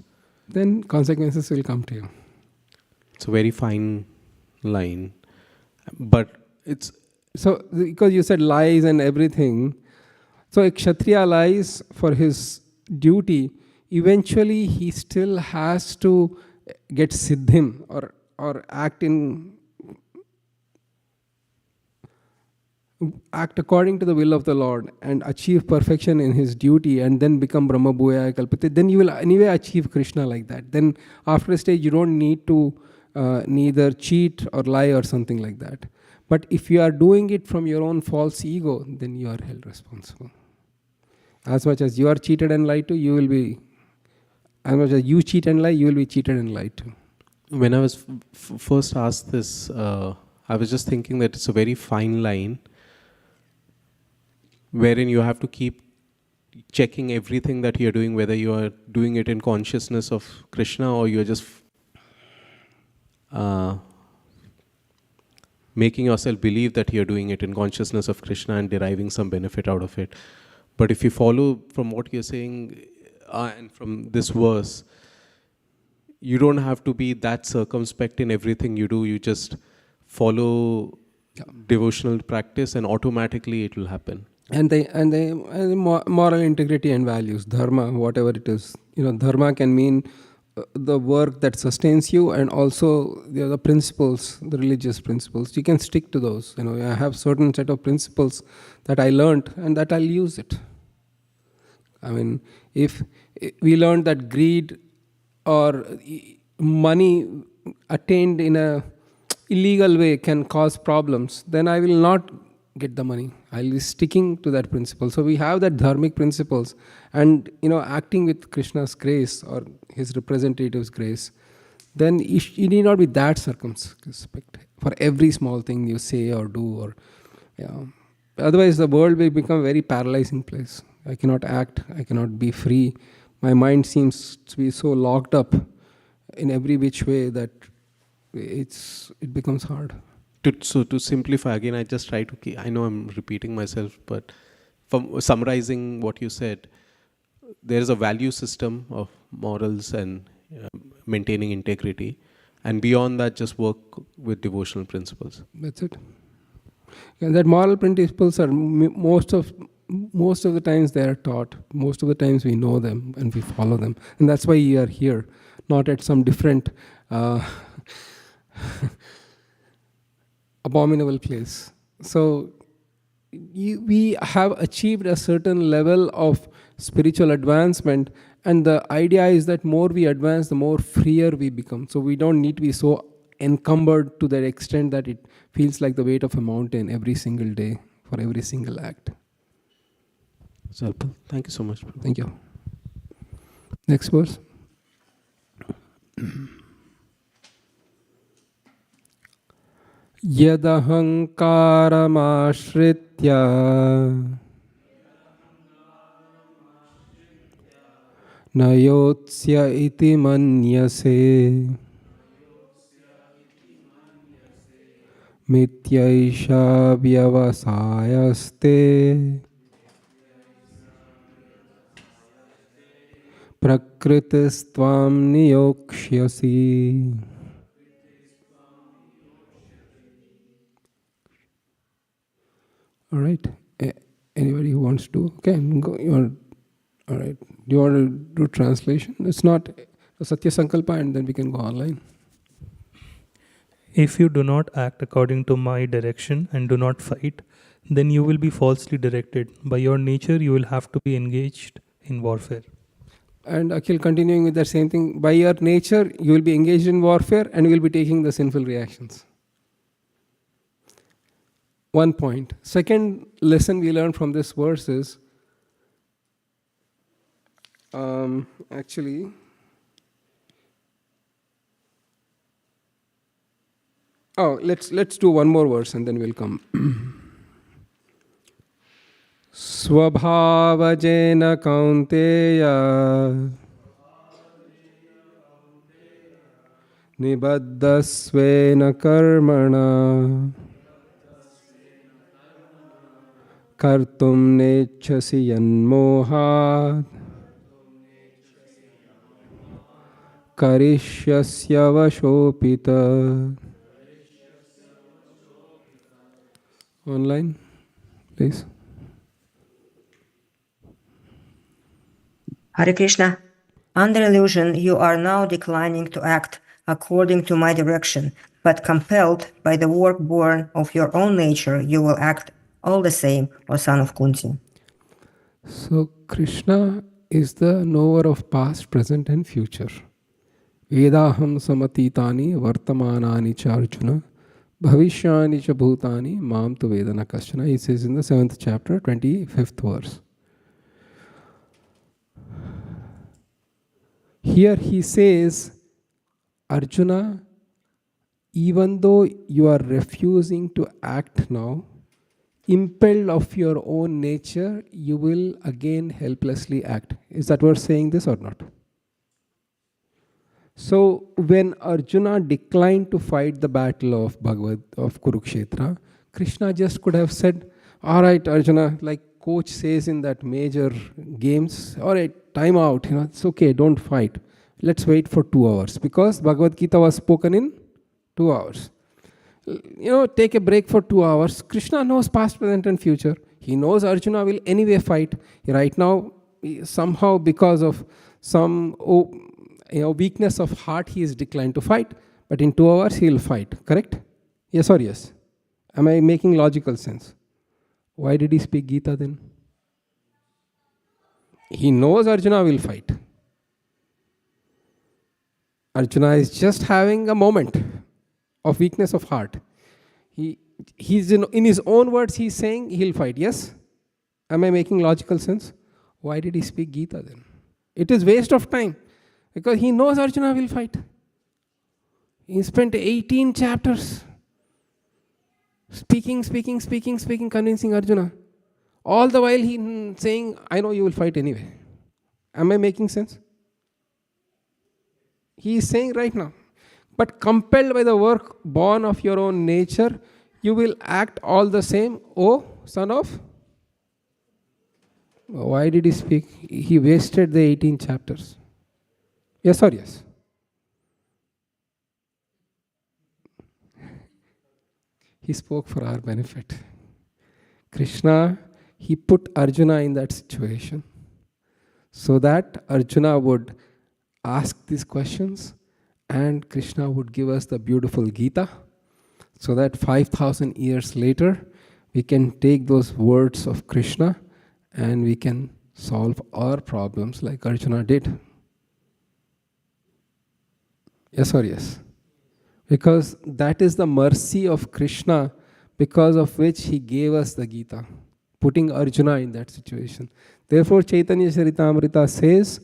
Then consequences will come to you. It's a very fine line. But it's... So, because you said lies and everything, so a Kshatriya lies for his duty, eventually he still has to get siddhim or act according to the will of the Lord and achieve perfection in his duty and then become Brahma Bhuyaya Kalpate, then you will anyway achieve Krishna like that. Then after a stage you don't need to neither cheat or lie or something like that. But if you are doing it from your own false ego, then you are held responsible. As much as you are cheated and lied to, you will be, as much as you cheat and lie, you will be cheated and lied to. When I was first asked this, I was just thinking that it's a very fine line wherein you have to keep checking everything that you're doing, whether you are doing it in consciousness of Krishna or you're just making yourself believe that you're doing it in consciousness of Krishna and deriving some benefit out of it. But if you follow from what you're saying and from this verse, you don't have to be that circumspect in everything you do. You just follow devotional practice and automatically it will happen. And the moral integrity and values, dharma, whatever it is. Dharma can mean the work that sustains you, and also the principles, the religious principles. You can stick to those. I have certain set of principles that I learned, and that I'll use it. I mean, if we learned that greed or money attained in a illegal way can cause problems, then I will not get the money. I'll be sticking to that principle. So we have that dharmic principles, and acting with Krishna's grace or his representative's grace, then you need not be that circumspect for every small thing you say or do, or otherwise the world will become a very paralyzing place. I cannot act, I cannot be free. My mind seems to be so locked up in every which way that it becomes hard. To simplify again, I just try to I know I'm repeating myself, but from summarizing what you said, there is a value system of morals and maintaining integrity, and beyond that, just work with devotional principles. That's it. And that moral principles are most of the times they are taught. Most of the times we know them and we follow them, and that's why we are here, not at some different abominable place. So we have achieved a certain level of spiritual advancement, and the idea is that more we advance, the more freer we become. So we don't need to be so encumbered to that extent that it feels like the weight of a mountain every single day for every single act. So, thank you so much. Thank you. Next verse. Yadahankaramashritya nayotsya iti manyase mityaisha vyavasayaste prakritistvam niyokshyasi. All right. Anybody who wants to? Okay, go. All right. Do you want to do translation? It's not a Satya Sankalpa, and then we can go online. If you do not act according to my direction and do not fight, then you will be falsely directed. By your nature, you will have to be engaged in warfare. And Akhil, continuing with that same thing, by your nature, you will be engaged in warfare and you will be taking the sinful reactions. One point. Second lesson we learn from this verse is, actually, let's do one more verse and then we'll come. Swabhavajena kaunteya nibaddhasvena karmana kartum nechasi yanmohat karishyasya vashopita. Online, please. Hare Krishna. Under illusion, you are now declining to act according to my direction, but compelled by the work born of your own nature, you will act all the same, O son of Kunti. So Krishna is the knower of past, present and future. Vedaham samatitani vartamanani cha Arjuna bhavishyani cha bhutani mam tu vedana kaschana. He says in the 7th chapter, 25th verse. Here he says, Arjuna, even though you are refusing to act now, impelled of your own nature, you will again helplessly act. Is that verse saying this or not? So when Arjuna declined to fight the battle of Kurukshetra, Krishna just could have said, all right, Arjuna, like coach says in that major games, all right, time out, it's okay, don't fight. Let's wait for 2 hours, because Bhagavad Gita was spoken in 2 hours. Take a break for 2 hours. Krishna knows past, present and future. He knows Arjuna will anyway fight. Right now, somehow because of some weakness of heart, he is declined to fight, but in 2 hours he will fight. Correct? Yes or yes? Am I making logical sense? Why did he speak Gita then? He knows Arjuna will fight. Arjuna is just having a moment of weakness of heart. He's in his own words, he's saying he'll fight. Yes? Am I making logical sense? Why did he speak Gita then? It is waste of time because he knows Arjuna will fight. He spent 18 chapters speaking, convincing Arjuna. All the while he saying, I know you will fight anyway. Am I making sense? He is saying right now, but compelled by the work born of your own nature, you will act all the same, O son of. Why did he speak? He wasted the 18 chapters. Yes or yes? He spoke for our benefit. Krishna, he put Arjuna in that situation so that Arjuna would ask these questions and Krishna would give us the beautiful Gita so that 5,000 years later we can take those words of Krishna and we can solve our problems like Arjuna did. Yes or yes? Because that is the mercy of Krishna, because of which he gave us the Gita, putting Arjuna in that situation. Therefore, Chaitanya Charitamrita says,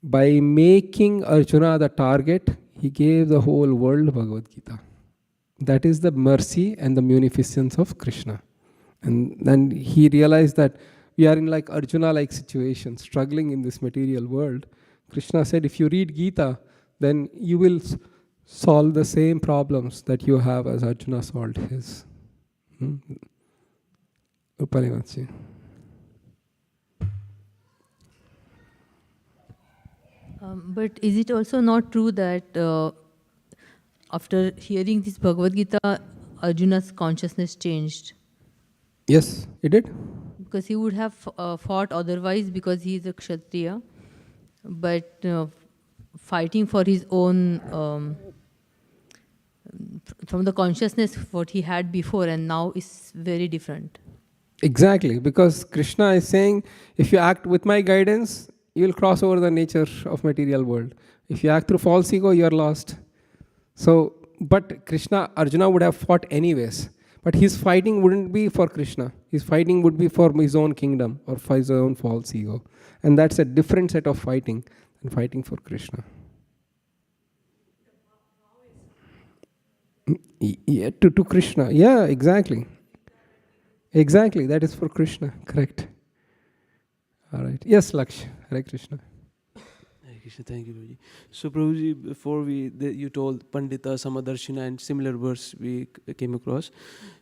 by making Arjuna the target, he gave the whole world Bhagavad Gita. That is the mercy and the munificence of Krishna. And then he realized that we are in like Arjuna-like situation, struggling in this material world. Krishna said, if you read Gita, then you will solve the same problems that you have as Arjuna solved his. Upalinachi. But is it also not true that after hearing this Bhagavad Gita, Arjuna's consciousness changed? Yes, it did. Because he would have fought otherwise because he is a Kshatriya. But fighting for his own, from the consciousness what he had before and now is very different. Exactly, because Krishna is saying, if you act with my guidance, you will cross over the nature of material world. If you act through false ego, you are lost. So, but Arjuna would have fought anyways. But his fighting wouldn't be for Krishna. His fighting would be for his own kingdom or for his own false ego. And that's a different set of fighting than fighting for Krishna. Yeah, to Krishna. Yeah, exactly. Exactly, that is for Krishna. Correct. All right. Yes, Laksh. Hare Krishna. Hare Krishna, thank you, Prabhuji. So, Prabhuji, before you told Pandita, Samadarshina, and similar verse we came across.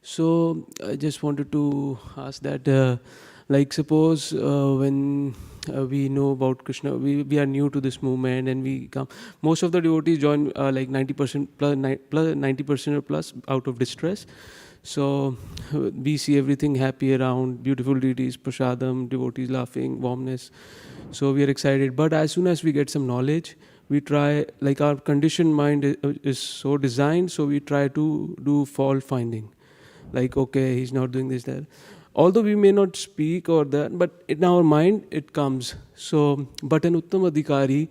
So, I just wanted to ask that, like, suppose when we know about Krishna, we are new to this movement, and we come. Most of the devotees join like 90% plus 90% or plus out of distress. So we see everything happy around, beautiful deities, prasadam, devotees laughing, warmness. So we are excited. But as soon as we get some knowledge, we try, like our conditioned mind is so designed, so we try to do fault finding. Like, okay, he's not doing this, that. Although we may not speak or that, but in our mind, it comes. So, but an Uttam Adhikari,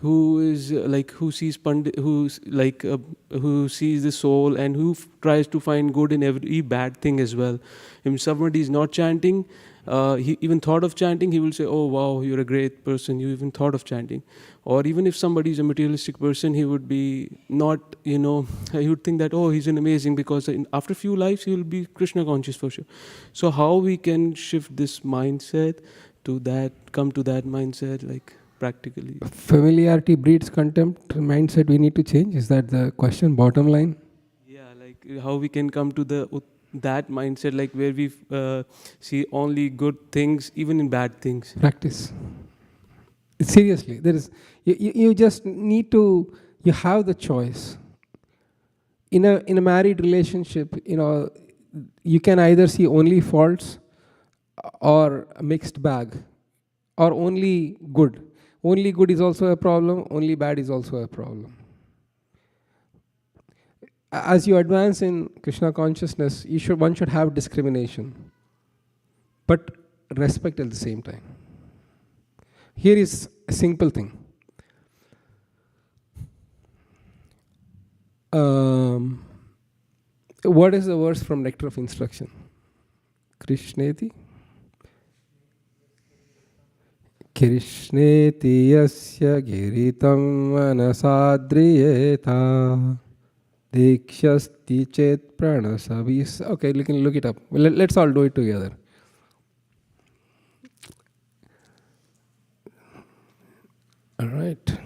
who is like, who sees Pandit, who's like, who sees the soul and who tries to find good in every bad thing as well. If somebody is not chanting, he even thought of chanting, he will say, oh wow, you're a great person, you even thought of chanting. Or even if somebody is a materialistic person, he would be not, he would think that, oh, he's an amazing, because after a few lives, he will be Krishna conscious for sure. So how we can shift this mindset to that, come to that mindset, like, practically? Familiarity breeds contempt mindset we need to change. Is that the question, bottom line? Yeah, like how we can come to that mindset, like where we see only good things, even in bad things. Practice. Seriously, there is. You just need to. You have the choice. In a married relationship, you can either see only faults or a mixed bag, or only good. Only good is also a problem, only bad is also a problem. As you advance in Krishna consciousness, one should have discrimination, but respect at the same time. Here is a simple thing. What is the verse from Nectar of Instruction? Krishneti? Krishneti yasya giritam anasadriyeta Dikshasti chet pranasavis. Okay, you can look it up. Let's all do it together. All right.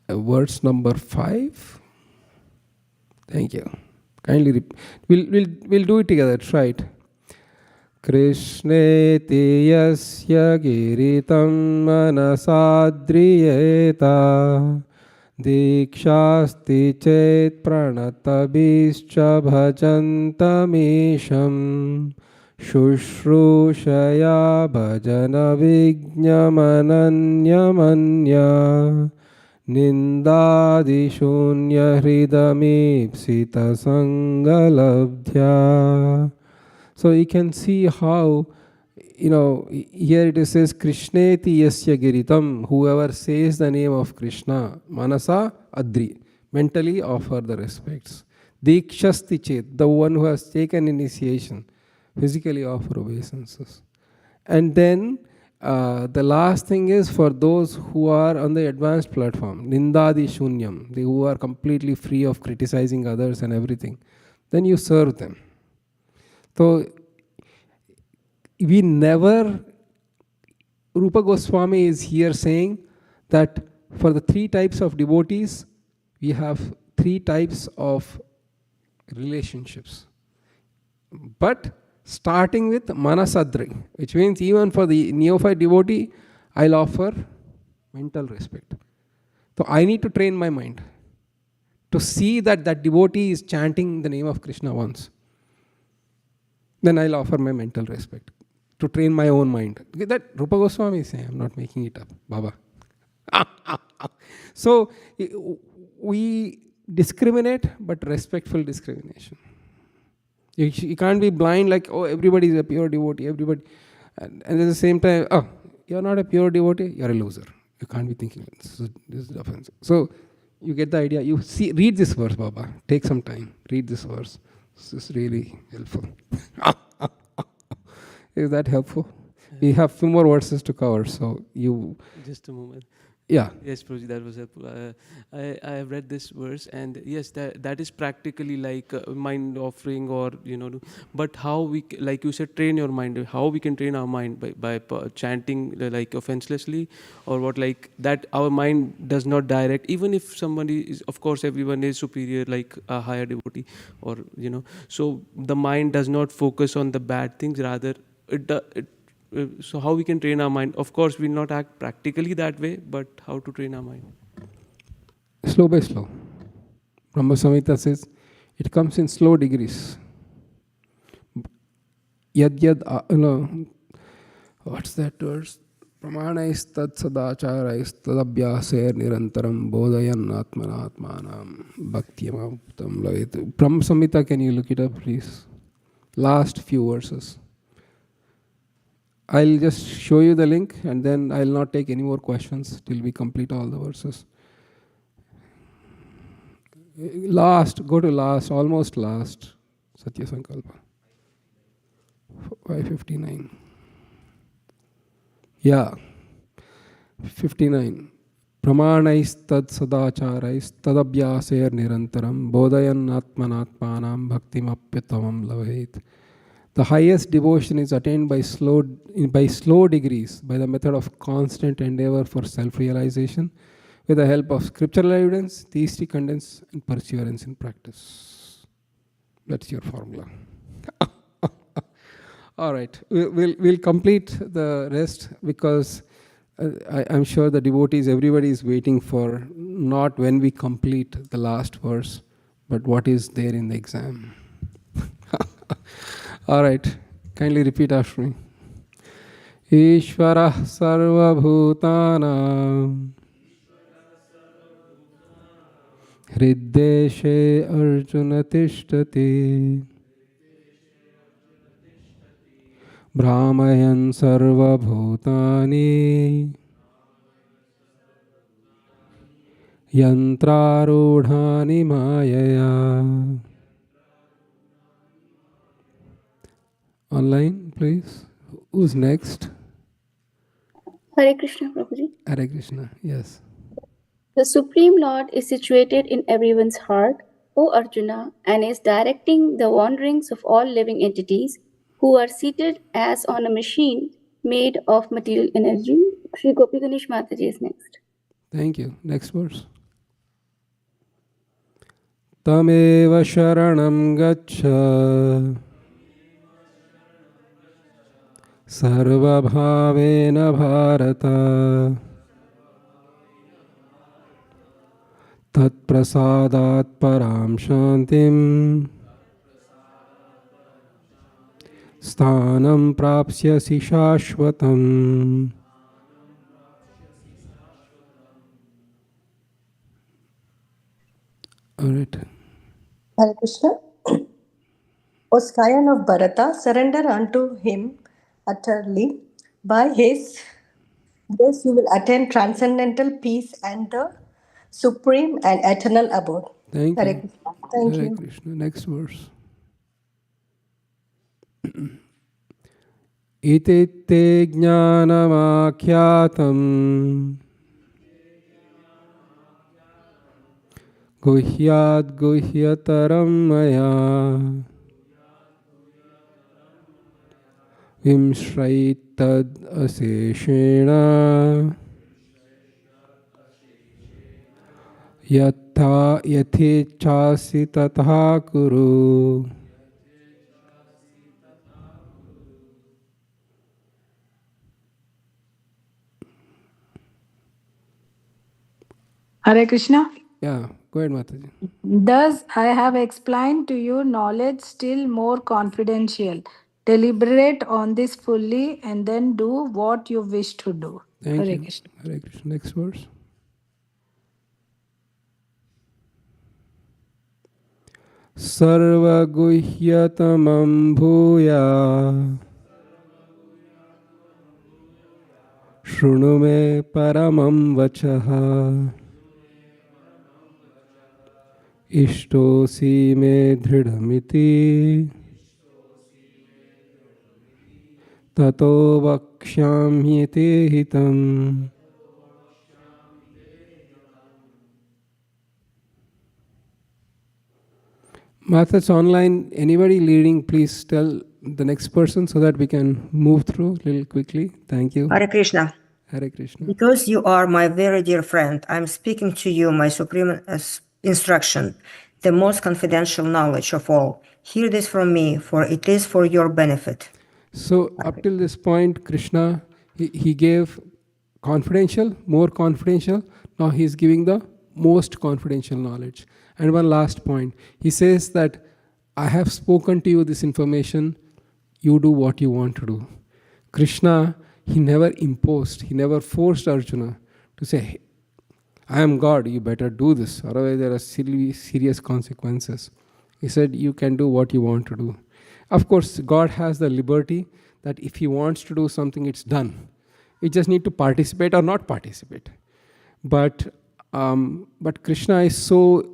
Verse number 5. Thank you. Kindly we'll do it together. Try it. Krishneti yasya giritam anasadriyeta Dikshasti chet pranatabhischa bhajantamisham Shushrushaya bhajana vijñamananyamanya Nindadishunya hridamipsita sangalabdhya. So you can see how, here it says, Krishneti yasya giritam, whoever says the name of Krishna, manasa adri, mentally offer the respects. Dikshasti chet, the one who has taken initiation, physically offer obeisances. And then the last thing is for those who are on the advanced platform, nindadi shunyam, they who are completely free of criticizing others and everything, then you serve them. So we never, Rupa Goswami is here saying that for the 3 types of devotees, we have 3 types of relationships. But starting with Manasadri, which means even for the neophyte devotee, I'll offer mental respect. So I need to train my mind to see that that devotee is chanting the name of Krishna once. Then I'll offer my mental respect to train my own mind. That Rupa Goswami is saying, I'm not making it up, Baba. So we discriminate, but respectful discrimination. You can't be blind like, oh, everybody is a pure devotee, everybody. And at the same time, oh, you're not a pure devotee, you're a loser. You can't be thinking, this is offensive. So you get the idea. You read this verse, Baba. Take some time. Read this verse. This is really helpful. Is that helpful? We have few more verses to cover, so you... Just a moment. Yeah. Yes, Prabhuji, that was helpful. I have read this verse, and yes, that is practically like mind offering, or but how we, like you said, train your mind. How we can train our mind by chanting like offenselessly, or what, like that our mind does not direct. Even if somebody is, of course, everyone is superior, like a higher devotee, or so the mind does not focus on the bad things. Rather, so how we can train our mind? Of course, we'll not act practically that way, but how to train our mind? Slow by slow. Brahma Samhita says it comes in slow degrees. What's that verse? Pramanais tad sadacharais tadabhyaser nirantaram bodhayan atmanatmanam bhakti-amaptam lavit. Brahma Samhita, can you look it up, please? Last few verses. I'll just show you the link, and then I'll not take any more questions till we complete all the verses. Go to last, almost last. Satya Sankalpa. 559. Yeah. 59. Pramanais tad sadacharais tadabhyaser nirantaram bodhayan atmanatmanam bhaktimapyatamam lavait. The highest devotion is attained by slow degrees, by the method of constant endeavor for self-realization, with the help of scriptural evidence, theistic contents, and perseverance in practice. That's your formula. All right, we'll complete the rest, because I'm sure the devotees, everybody is waiting for not when we complete the last verse, but what is there in the exam. All right, kindly repeat after me. ईश्वरः सर्वभूतानां हृद्देशे अर्जुन तिष्ठति भ्रामयन् सर्वभूतानि यन्त्रारूढानि मायया. Online, please. Who's next? Hare Krishna, Prabhuji. Hare Krishna, yes. The Supreme Lord is situated in everyone's heart, O Arjuna, and is directing the wanderings of all living entities who are seated as on a machine made of material energy. Shri Gopi Ganesh Mataji is next. Thank you. Next verse. Tameva sharanam gaccha sarvabhavena bharata tat prasadat param shantim sthanam prapsyasi shashvatam. All right. Hare Krishna. O scion of Bharata, surrender unto him utterly. By his grace, you will attain transcendental peace and the supreme and eternal abode. Thank Hare you. Krishna. Thank Hare you. Krishna. Next verse. Iti te jnanamakyatam guhyat guhyataram maya vimshraitad aseshena yatha yathichasi tatha kuru. Hare Krishna. Yeah, go ahead, Mataji. Thus, I have explained to you knowledge still more confidential. Deliberate on this fully and then do what you wish to do. Thank Hare you. Krishna. Hare Krishna. Next verse. Sarvaguhyatamam bhuya शृणु मे परमं वचः इष्टोऽसि मे दृढमिति ततो वक्ष्यामि ते हितम्. Methods online. Anybody leading, please tell the next person so that we can move through a little quickly. Thank you. Hare Krishna. Hare Krishna. Because you are my very dear friend, I'm speaking to you my supreme instruction, the most confidential knowledge of all. Hear this from me, for it is for your benefit. So up till this point, Krishna, he gave confidential, more confidential. Now he's giving the most confidential knowledge. And one last point. He says that I have spoken to you this information. You do what you want to do. Krishna, he never imposed, he never forced Arjuna to say, hey, I am God, you better do this, otherwise there are serious consequences. He said, you can do what you want to do. Of course, God has the liberty that if he wants to do something, it's done. You just need to participate or not participate. But Krishna is so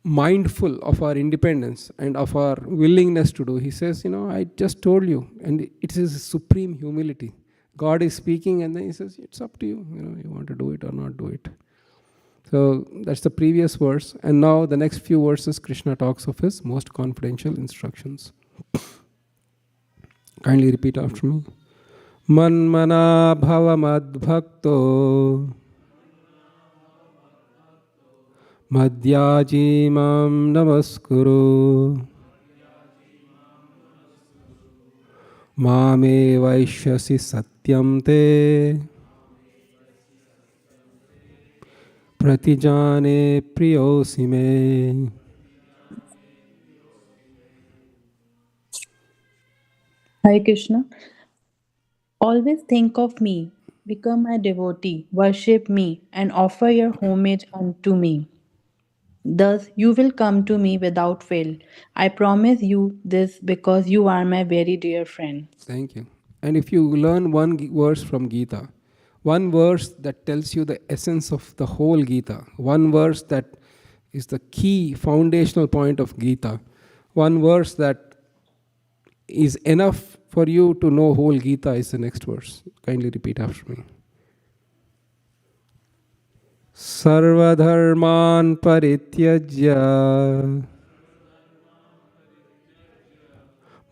mindful of our independence and of our willingness to do. He says, I just told you, and it is supreme humility. God is speaking, and then he says, it's up to you. You want to do it or not do it. So that's the previous verse. And now the next few verses, Krishna talks of his most confidential instructions. Kindly repeat after me. Manmana bhava madbhakto madhyaji mam namaskuru mame vaishyasi satyam te pratijane priyosi me. Hare Krishna. Always think of me, become my devotee, worship me, and offer your homage unto me. Thus you will come to me without fail. I promise you this because you are my very dear friend. Thank you. And if you learn one verse from Gita, one verse that tells you the essence of the whole Gita, one verse that is the key foundational point of Gita, one verse that is enough for you to know whole Gita is the next verse. Kindly repeat after me. Sarvadharman parityajya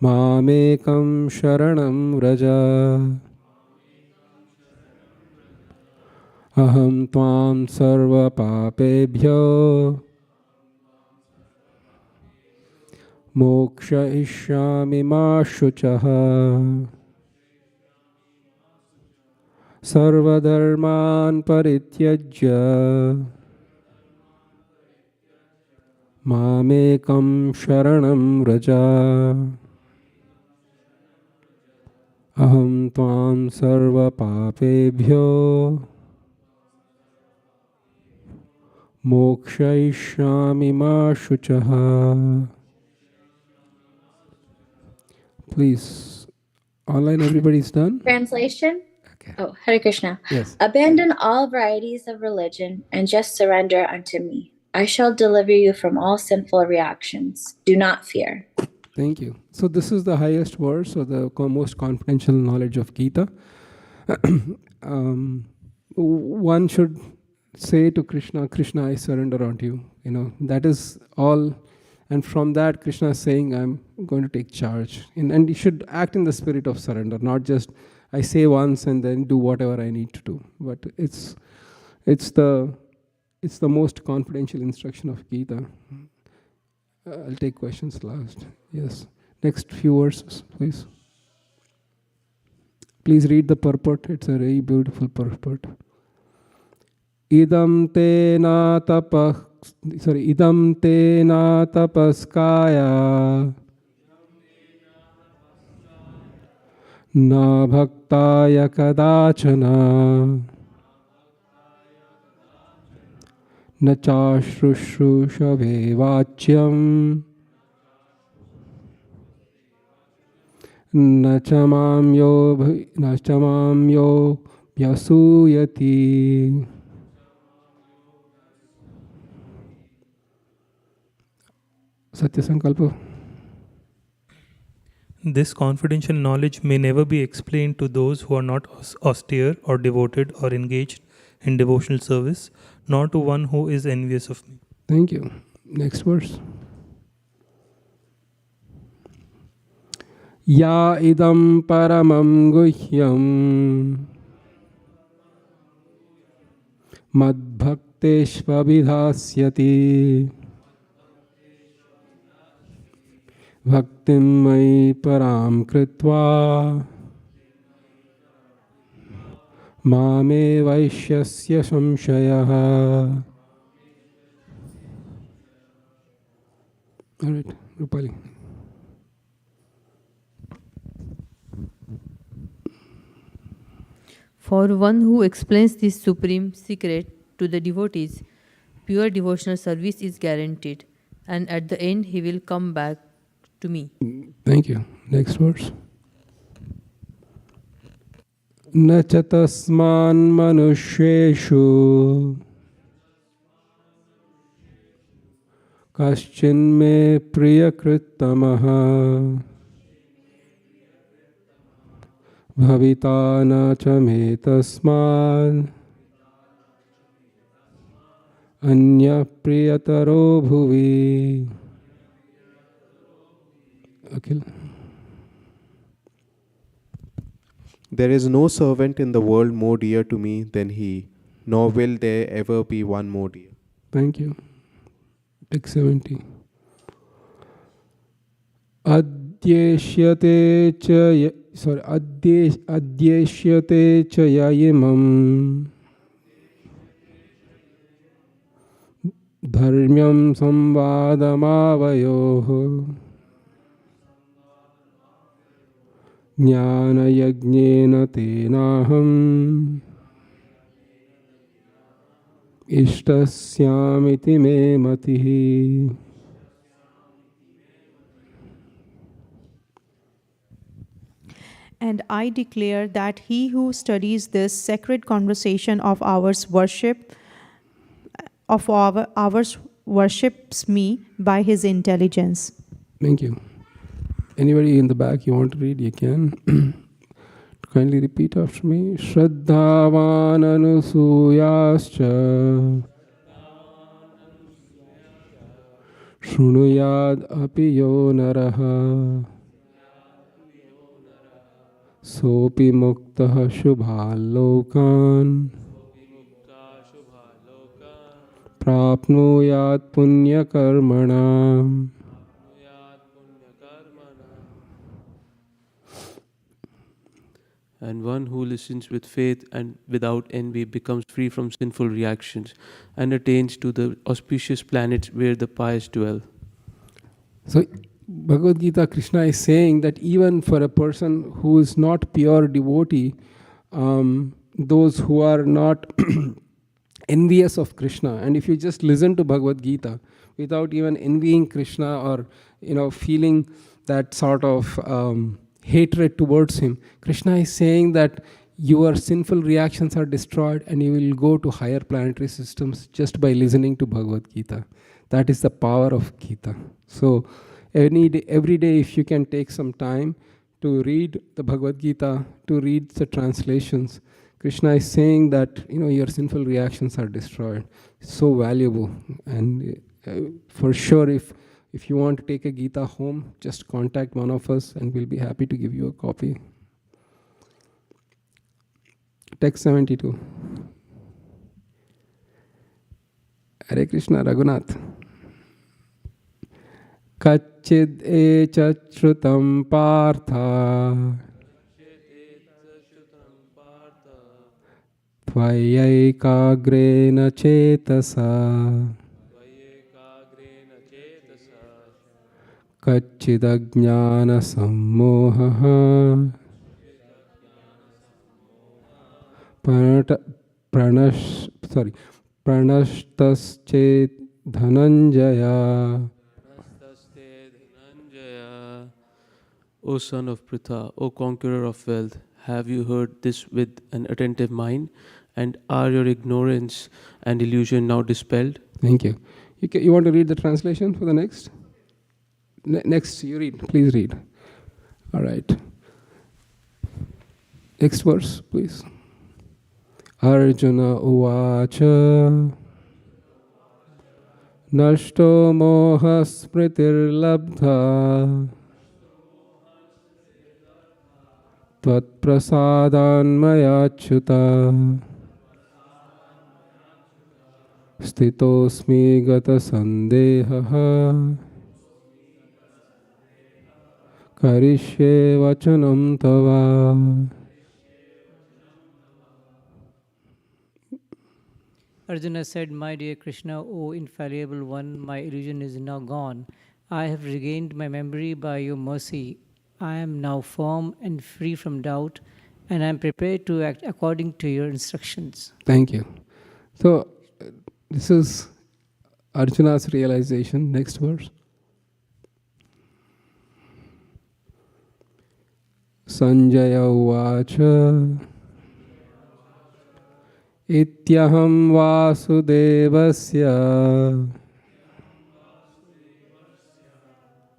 Mamekam sharanam vraja Aham tvam sarva papebhyo Moksha ishyami ma shuchaha Sarvadharman parityajya Mamekam sharanam vraja Aham tvam sarva papebhyo Mokshaishyami ma shuchaha. Please, online everybody's done? Translation? Okay. Oh, Hare Krishna. Yes. Abandon all varieties of religion and just surrender unto me. I shall deliver you from all sinful reactions. Do not fear. Thank you. So this is the highest verse or the most confidential knowledge of Gita. One should say to Krishna, Krishna, I surrender unto you. That is all. And from that, Krishna is saying, I'm going to take charge. And you should act in the spirit of surrender, not just I say once and then do whatever I need to do. But it's the most confidential instruction of Gita. I'll take questions last. Yes. Next few verses, please. Please read the purport. It's a very beautiful purport. Idam te na tapaskaya na bhaktaya kadachana na chashrushrushave vachyam na chamamyo vyasuyati. Satya Sankalpa. This confidential knowledge may never be explained to those who are not austere or devoted or engaged in devotional service, nor to one who is envious of me. Thank you. Next verse. Ya idam paramam guhyam madbhakteshvabhidhasyati bhaktim mai param kritva mame vaishyasya samshayah. All right, Rupali. For one who explains this supreme secret to the devotees, pure devotional service is guaranteed, and at the end he will come back to me. Thank you. Next verse. Na chatasman manusheshu kaschin me priyakritamaha bhavita na cha me tasman anya priyataro bhuvi. Akhil. There is no servant in the world more dear to me than he, nor will there ever be one more dear. Thank you. Take 70. Adyeshyate cha yayimam dharmyam samvadamavayoh Jnana tenaham ishtasyamiti me matihi. And I declare that he who studies this sacred conversation of ours worships me by his intelligence. Thank you. Anybody in the back you want to read, you can. Kindly repeat after me. Shraddhavan anusuyascha shrunuyad api yo naraha sopi muktah shubhalokan prapnuyat punya karmanam. And one who listens with faith and without envy becomes free from sinful reactions and attains to the auspicious planets where the pious dwell. So, Bhagavad Gita, Krishna is saying that even for a person who is not pure devotee, those who are not envious of Krishna, and if you just listen to Bhagavad Gita without even envying Krishna or feeling that sort of hatred towards him, Krishna is saying that your sinful reactions are destroyed and you will go to higher planetary systems just by listening to Bhagavad Gita. That is the power of Gita. So every day if you can take some time to read the Bhagavad Gita, to read the translations, Krishna is saying that your sinful reactions are destroyed. It's so valuable. And for sure, if you want to take a Gita home, just contact one of us and we'll be happy to give you a copy. Text 72. Hare Krishna, Raghunath. Kachid echachrutam partha tvayaicagrena chetasa kachidajnana sammohaha pranashtaschet dhananjaya. O son of Pritha, O conqueror of wealth, have you heard this with an attentive mind? And are your ignorance and illusion now dispelled? Thank you. You want to read the translation for the next? Next, you read. Please read. All right. Next verse, please. Arjuna uvacha nashto moha smritir labdha tvat prasadan mayachyuta stitosmi gata sandehaha karishye vachanam tava. Arjuna said, My dear Krishna, O infallible one, my illusion is now gone. I have regained my memory by your mercy. I am now firm and free from doubt, and I am prepared to act according to your instructions. Thank you. So, this is Arjuna's realization. Next verse. Sanjaya uvacha ityaham vasudevasya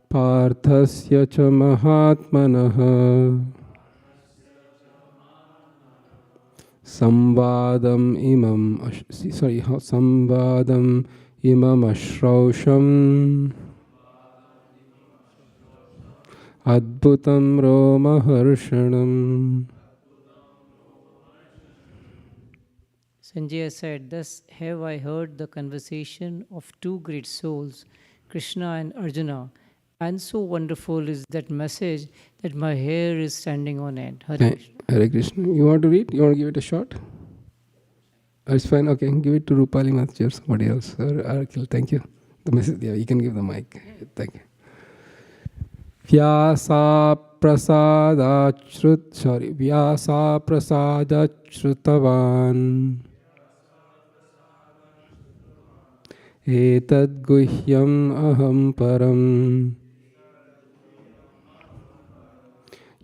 parthasya cha mahatmanaha samvadam imam ashrausham adbhutam romaharshanam. Sanjaya said, Thus have I heard the conversation of two great souls, Krishna and Arjuna, and so wonderful is that message that my hair is standing on end. Hare Krishna. Hare Krishna. You want to read? You want to give it a shot? It's fine. Okay, give it to Rupali Mathji or somebody else. Or Akhil. Thank you. The message. Yeah, you can give the mic. Thank you. Vyasa Vyasa Etad guhyam aham param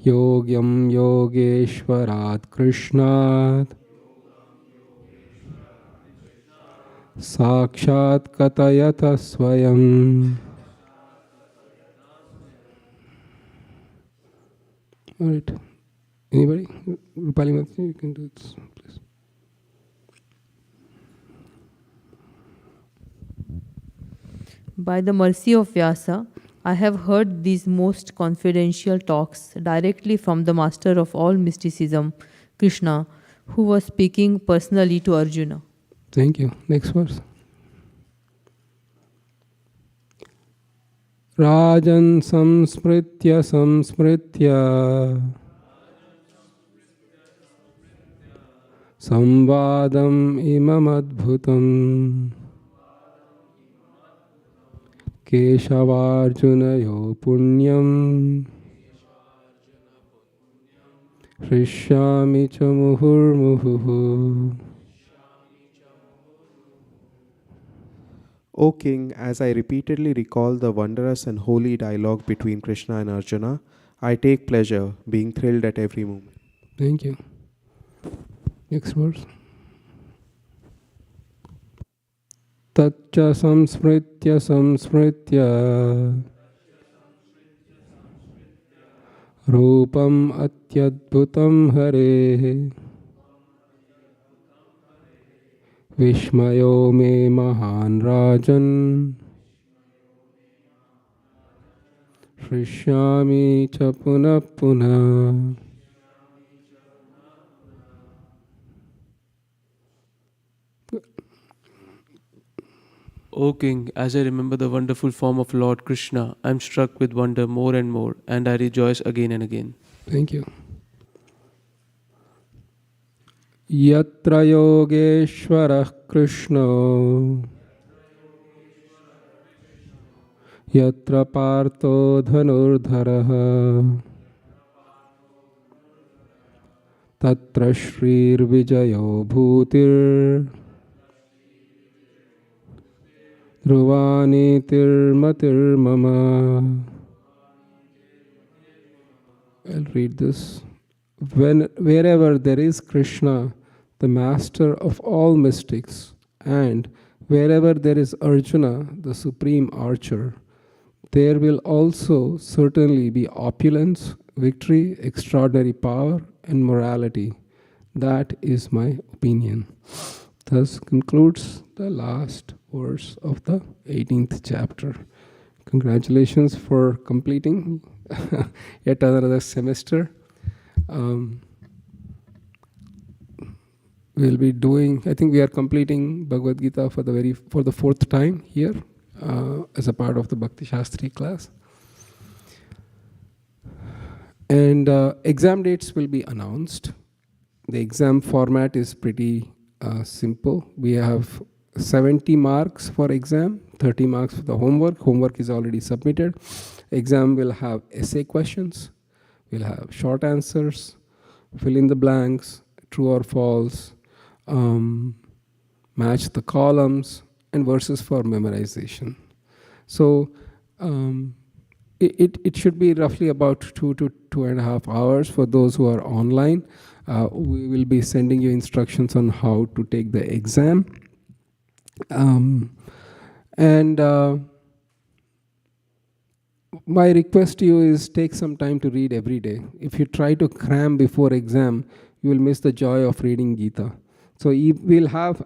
yogyam yogeshwarat krishnat sakshat katayata swayam. All right. Anybody? Rupali Mati, you can do it, please. By the mercy of Vyasa, I have heard these most confidential talks directly from the master of all mysticism, Krishna, who was speaking personally to Arjuna. Thank you. Next verse. Rajan samsmritya samvadam imam adbhutam keshavarjunayo punyam hrishyami cha muhurmuhu. O king, as I repeatedly recall the wondrous and holy dialogue between Krishna and Arjuna, I take pleasure, being thrilled at every moment. Thank you. Next verse. Tatcha samsmritya Rupam atyadbhutam hare Vishmayo me mahan rajan Srishyami cha punah punah. O king, as I remember the wonderful form of Lord Krishna, I am struck with wonder more and more, and I rejoice again and again. Thank you. Yatra yogeshwarah Krishna Yatra partho dhanurdharaha Tatra shrir vijayo bhutir Dhruvani tirmatir mama. I'll read this. Wherever there is Krishna, the master of all mystics, and wherever there is Arjuna, the supreme archer, there will also certainly be opulence, victory, extraordinary power, and morality. That is my opinion. Thus concludes the last verse of the 18th chapter. Congratulations for completing yet another semester. We'll be doing, I think we are completing Bhagavad Gita for the fourth time here as a part of the Bhakti Sastri class. And exam dates will be announced. The exam format is pretty simple. We have 70 marks for exam, 30 marks for the homework. Homework is already submitted. Exam will have essay questions. We'll have short answers, fill in the blanks, true or false, match the columns, and verses for memorization. So it should be roughly about 2 to 2.5 hours for those who are online. We will be sending you instructions on how to take the exam. My request to you is take some time to read every day. If you try to cram before exam, you will miss the joy of reading Gita. So we'll have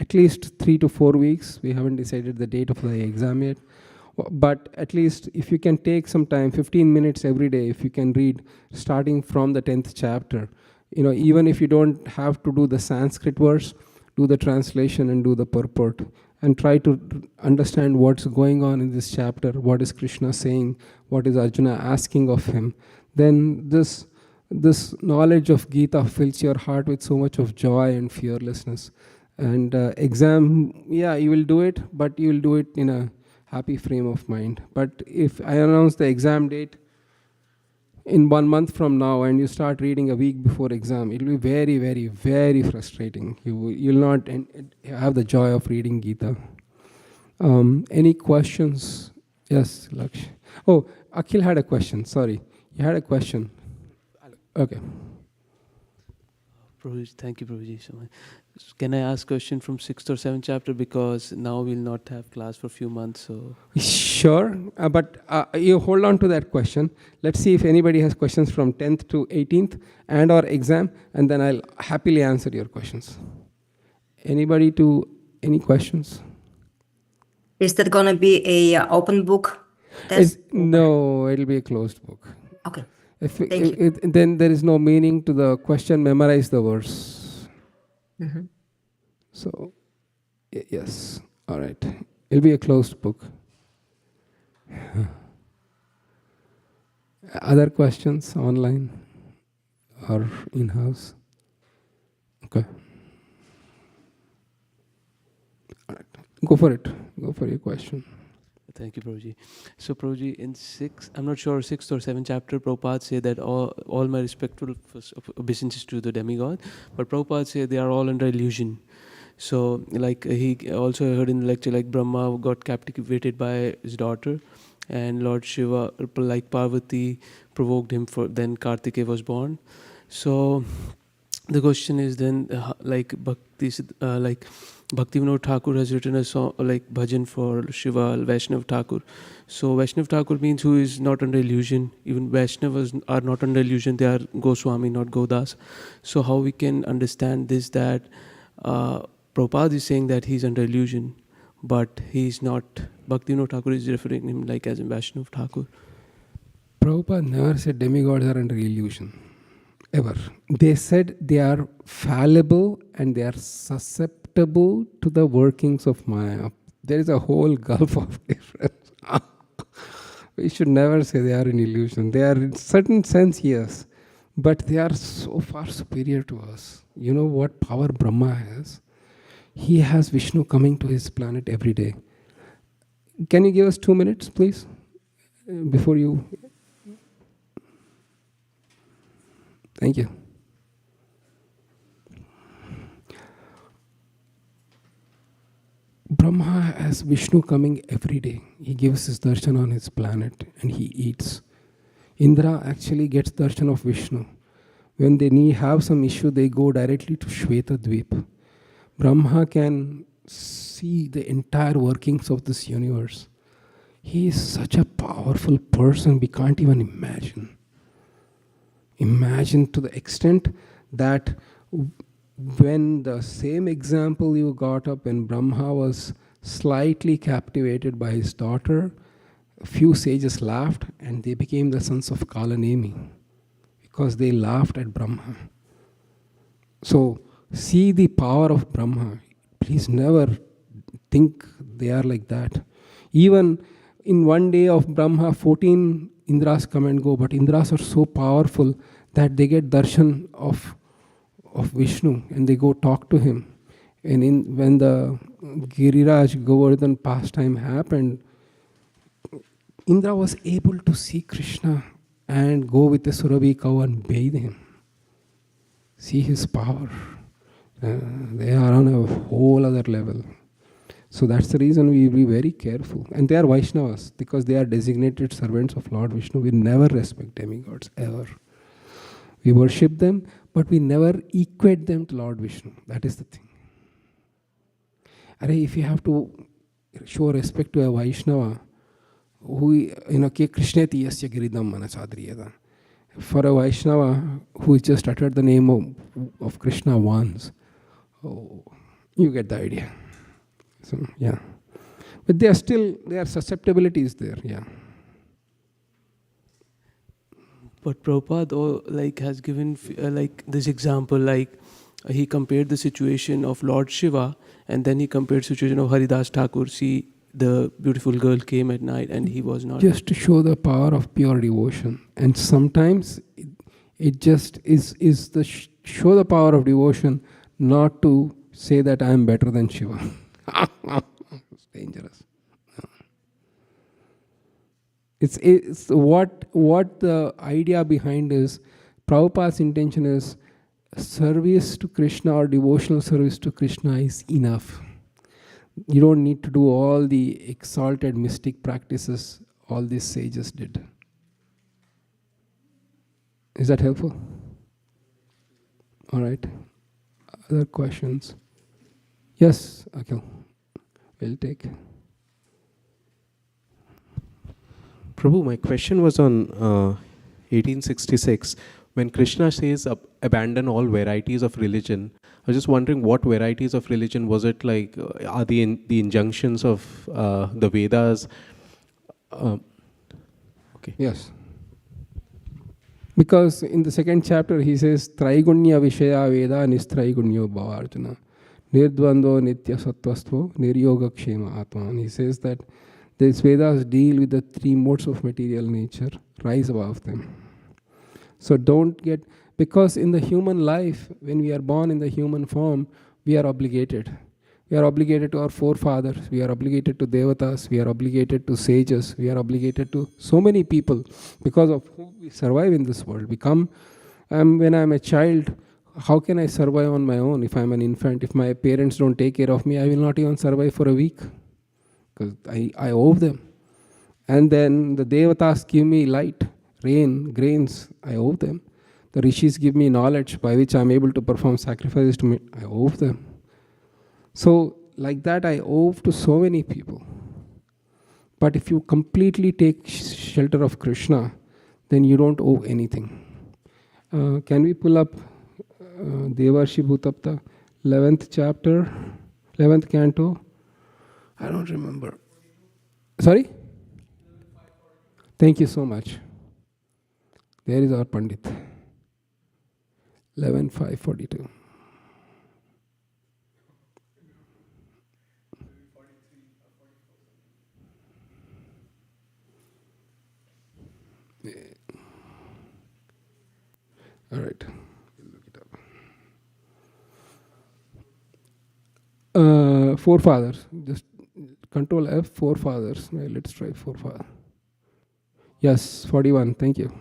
at least 3 to 4 weeks. We haven't decided the date of the exam yet. But at least if you can take some time, 15 minutes every day, if you can read starting from the 10th chapter, even if you don't have to do the Sanskrit verse, do the translation and do the purport, and try to understand what's going on in this chapter, what is Krishna saying, what is Arjuna asking of him. Then this knowledge of Gita fills your heart with so much of joy and fearlessness. And exam, you will do it, but you will do it in a happy frame of mind. But if I announce the exam date in 1 month from now and you start reading a week before exam, it will be very, very, very frustrating. You'll not have the joy of reading Gita. Any questions? Yes, Laksh. Oh, Akhil had a question. Sorry. You had a question. Okay. Prabhuji, thank you, Prabhuji, so much. Can I ask a question from 6th or 7th chapter, because now we'll not have class for a few months, so... Sure, but you hold on to that question. Let's see if anybody has questions from 10th to 18th and or exam, and then I'll happily answer your questions. Any questions? Is that going to be a open book test? No, it'll be a closed book. Okay. Then there is no meaning to the question, memorize the verse. Mm-hmm. So, yes, all right. It'll be a closed book. Other questions online or in-house? Okay. All right. Go for it. Go for your question. Thank you, Prabhuji. So, Prabhuji, in I'm not sure, 6th or 7th chapter, Prabhupada say that all my respectful obeisances to the demigod, but Prabhupada say they are all under illusion. So, like he also heard in the lecture, like Brahma got captivated by his daughter, and Lord Shiva, like Parvati, provoked him for. Then Kartikeya was born. So, the question is then, like Bhakti, like Bhaktivinoda Thakur has written a song like bhajan for Shiva, Vaishnav Thakur. So Vaishnav Thakur means who is not under illusion. Even Vaishnavas are not under illusion. They are Goswami, not Godas. So how we can understand this, that Prabhupada is saying that he's under illusion, but he's not. Bhaktivinoda Thakur is referring him like as in Vaishnav Thakur. Prabhupada never said demigods are under illusion. Ever. They said they are fallible and they are susceptible to the workings of Maya. There is a whole gulf of difference. We should never say they are an illusion. They are in certain sense, yes, but they are so far superior to us. You know what power Brahma has? He has Vishnu coming to his planet every day. Can you give us 2 minutes, please? Before you... Thank you. Brahma has Vishnu coming every day. He gives his darshan on his planet and he eats. Indra actually gets darshan of Vishnu. When they have some issue, they go directly to Shweta Dvip. Brahma can see the entire workings of this universe. He is such a powerful person, we can't even imagine. Imagine to the extent that when the same example you got up when Brahma was slightly captivated by his daughter, a few sages laughed and they became the sons of Kalanemi because they laughed at Brahma. So see the power of Brahma. Please never think they are like that. Even in one day of Brahma, 14 Indras come and go, but Indras are so powerful that they get darshan of Vishnu and they go talk to him. And when the Giriraj Govardhan pastime happened, Indra was able to see Krishna and go with the Surabhi cow and bathe him. See his power. They are on a whole other level. So that's the reason we be very careful. And they are Vaishnavas because they are designated servants of Lord Vishnu. We never respect demigods, ever. We worship them, but we never equate them to Lord Vishnu. That is the thing. If you have to show respect to a Vaishnava, who, Krishneti yasya giridam manasadriyada. For a Vaishnava who just uttered the name of Krishna once, you get the idea. So, yeah. But there are susceptibilities there, yeah. But Prabhupada has given this example, he compared the situation of Lord Shiva and then he compared the situation of Haridas Thakur. See, the beautiful girl came at night and he was not. Just to show the power of pure devotion. And sometimes it just is the show the power of devotion, not to say that I am better than Shiva. It's dangerous. It's what the idea behind is. Prabhupada's intention is service to Krishna or devotional service to Krishna is enough. You don't need to do all the exalted mystic practices all these sages did. Is that helpful? All right. Other questions? Yes, Akhil. We'll take. Prabhu, my question was on 1866. When Krishna says abandon all varieties of religion, I was just wondering what varieties of religion was it like? Are the injunctions of the Vedas? Okay. Yes. Because in the second chapter he says, Traigunya Vishaya Veda Nistraigunyo Bhavarjuna. Nirdvando Nitya Sattvastvo Niryoga Kshema Atma. And he says that these Vedas deal with the three modes of material nature, rise above them. So don't get, because in the human life, when we are born in the human form, we are obligated. We are obligated to our forefathers, we are obligated to devatas, we are obligated to sages, we are obligated to so many people because of whom we survive in this world. When I'm a child, how can I survive on my own if I'm an infant? If my parents don't take care of me, I will not even survive for a week because I owe them. And then the devatas give me light, rain, grains, I owe them. The rishis give me knowledge by which I'm able to perform sacrifices to me, I owe them. So like that I owe to so many people. But if you completely take shelter of Krishna, then you don't owe anything. Can we pull up Devarshi Bhutapta, 11th chapter, 11th canto? I don't remember. Sorry? Thank you so much. There is our Pandit. 11.542. All right, we'll look it up. Forefathers, just Control F, forefathers. Let's try forefather. Yes, 41, thank you.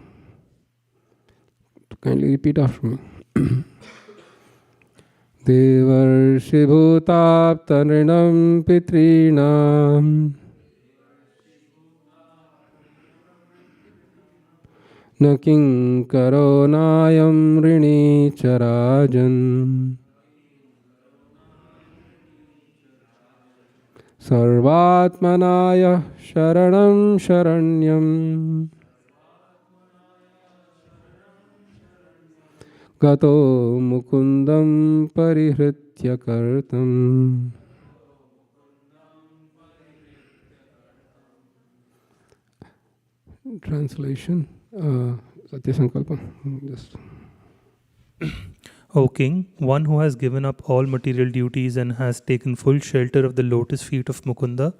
Kindly repeat after me. Devarshi bhutapta nrinam pitrinam न किंकरो नायं ऋणी च राजन् सर्वात्मनाय शरणं शरण्यं गतो मुकुन्दं परिहृत्य कर्तम्. Translation. Satya Sankalpa. Just. O king, one who has given up all material duties and has taken full shelter of the lotus feet of Mukunda,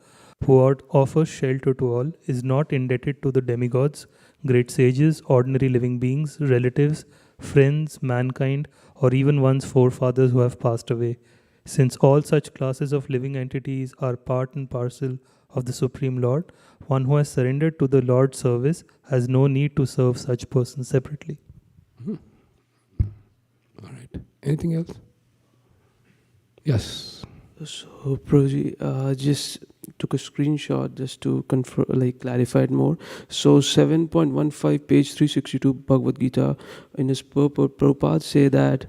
who offers shelter to all, is not indebted to the demigods, great sages, ordinary living beings, relatives, friends, mankind, or even one's forefathers who have passed away, since all such classes of living entities are part and parcel of the Supreme Lord. One who has surrendered to the Lord's service has no need to serve such persons separately. All right. Anything else? Yes. So, Prabhuji, just took a screenshot just to clarify it more. So, 7.15, page 362, Bhagavad Gita, in his purport, Prabhupada say that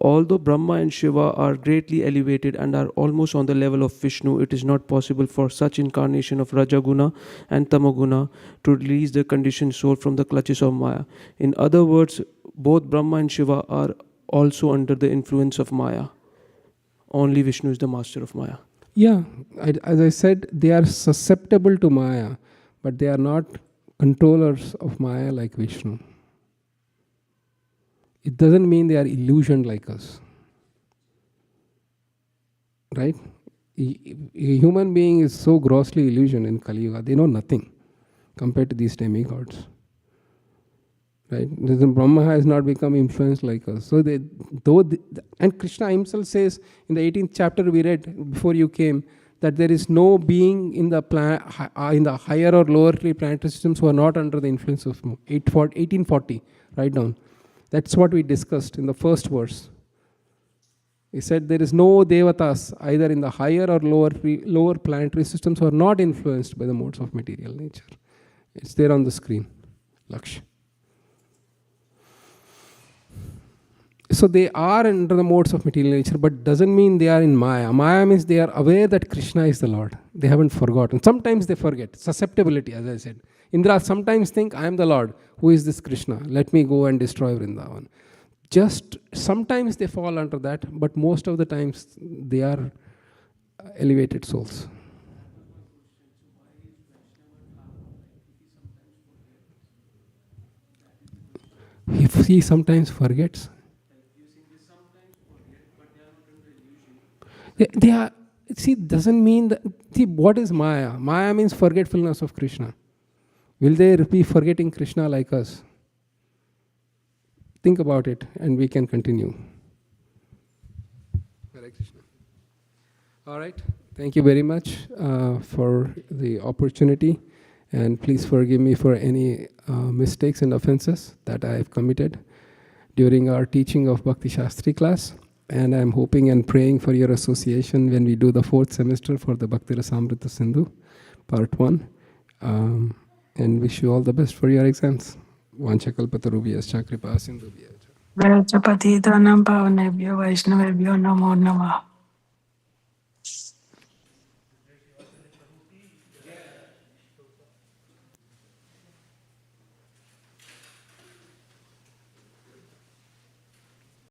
although Brahma and Shiva are greatly elevated and are almost on the level of Vishnu, it is not possible for such incarnation of Rajaguna and Tamaguna to release the conditioned soul from the clutches of Maya. In other words, both Brahma and Shiva are also under the influence of Maya. Only Vishnu is the master of Maya. Yeah, as I said, they are susceptible to Maya, but they are not controllers of Maya like Vishnu. It doesn't mean they are illusioned like us. Right? A human being is so grossly illusioned in Kali Yuga, they know nothing compared to these demigods. Right? Brahma has not become influenced like us. So and Krishna himself says in the 18th chapter we read before you came that there is no being in the in the higher or lower planetary systems who are not under the influence of 1840. Write down. That's what we discussed in the first verse. He said there is no devatas either in the higher or lower planetary systems who are not influenced by the modes of material nature. It's there on the screen. Laksh. So they are under the modes of material nature, but doesn't mean they are in Maya. Maya means they are aware that Krishna is the Lord. They haven't forgotten. Sometimes they forget. Susceptibility, as I said. Indra sometimes think, I am the Lord. Who is this Krishna? Let me go and destroy Vrindavan. Just sometimes they fall under that, but most of the times they are elevated souls. If he sometimes forgets, they are, see, doesn't mean that, see, what is Maya? Maya means forgetfulness of Krishna. Will they be forgetting Krishna like us? Think about it and we can continue. Hare Krishna. All right. Thank you very much for the opportunity, and please forgive me for any mistakes and offenses that I have committed during our teaching of Bhakti Sastri class. And I'm hoping and praying for your association when we do the 4th semester for the Bhakti Rasamrita Sindhu, part 1. And wish you all the best for your exams. Vanchakalpatarubhyascha kripa sindhubhyascha. Vrajapati Dhanam Pavanebhyo Vaishnavebhyo Namo Namah.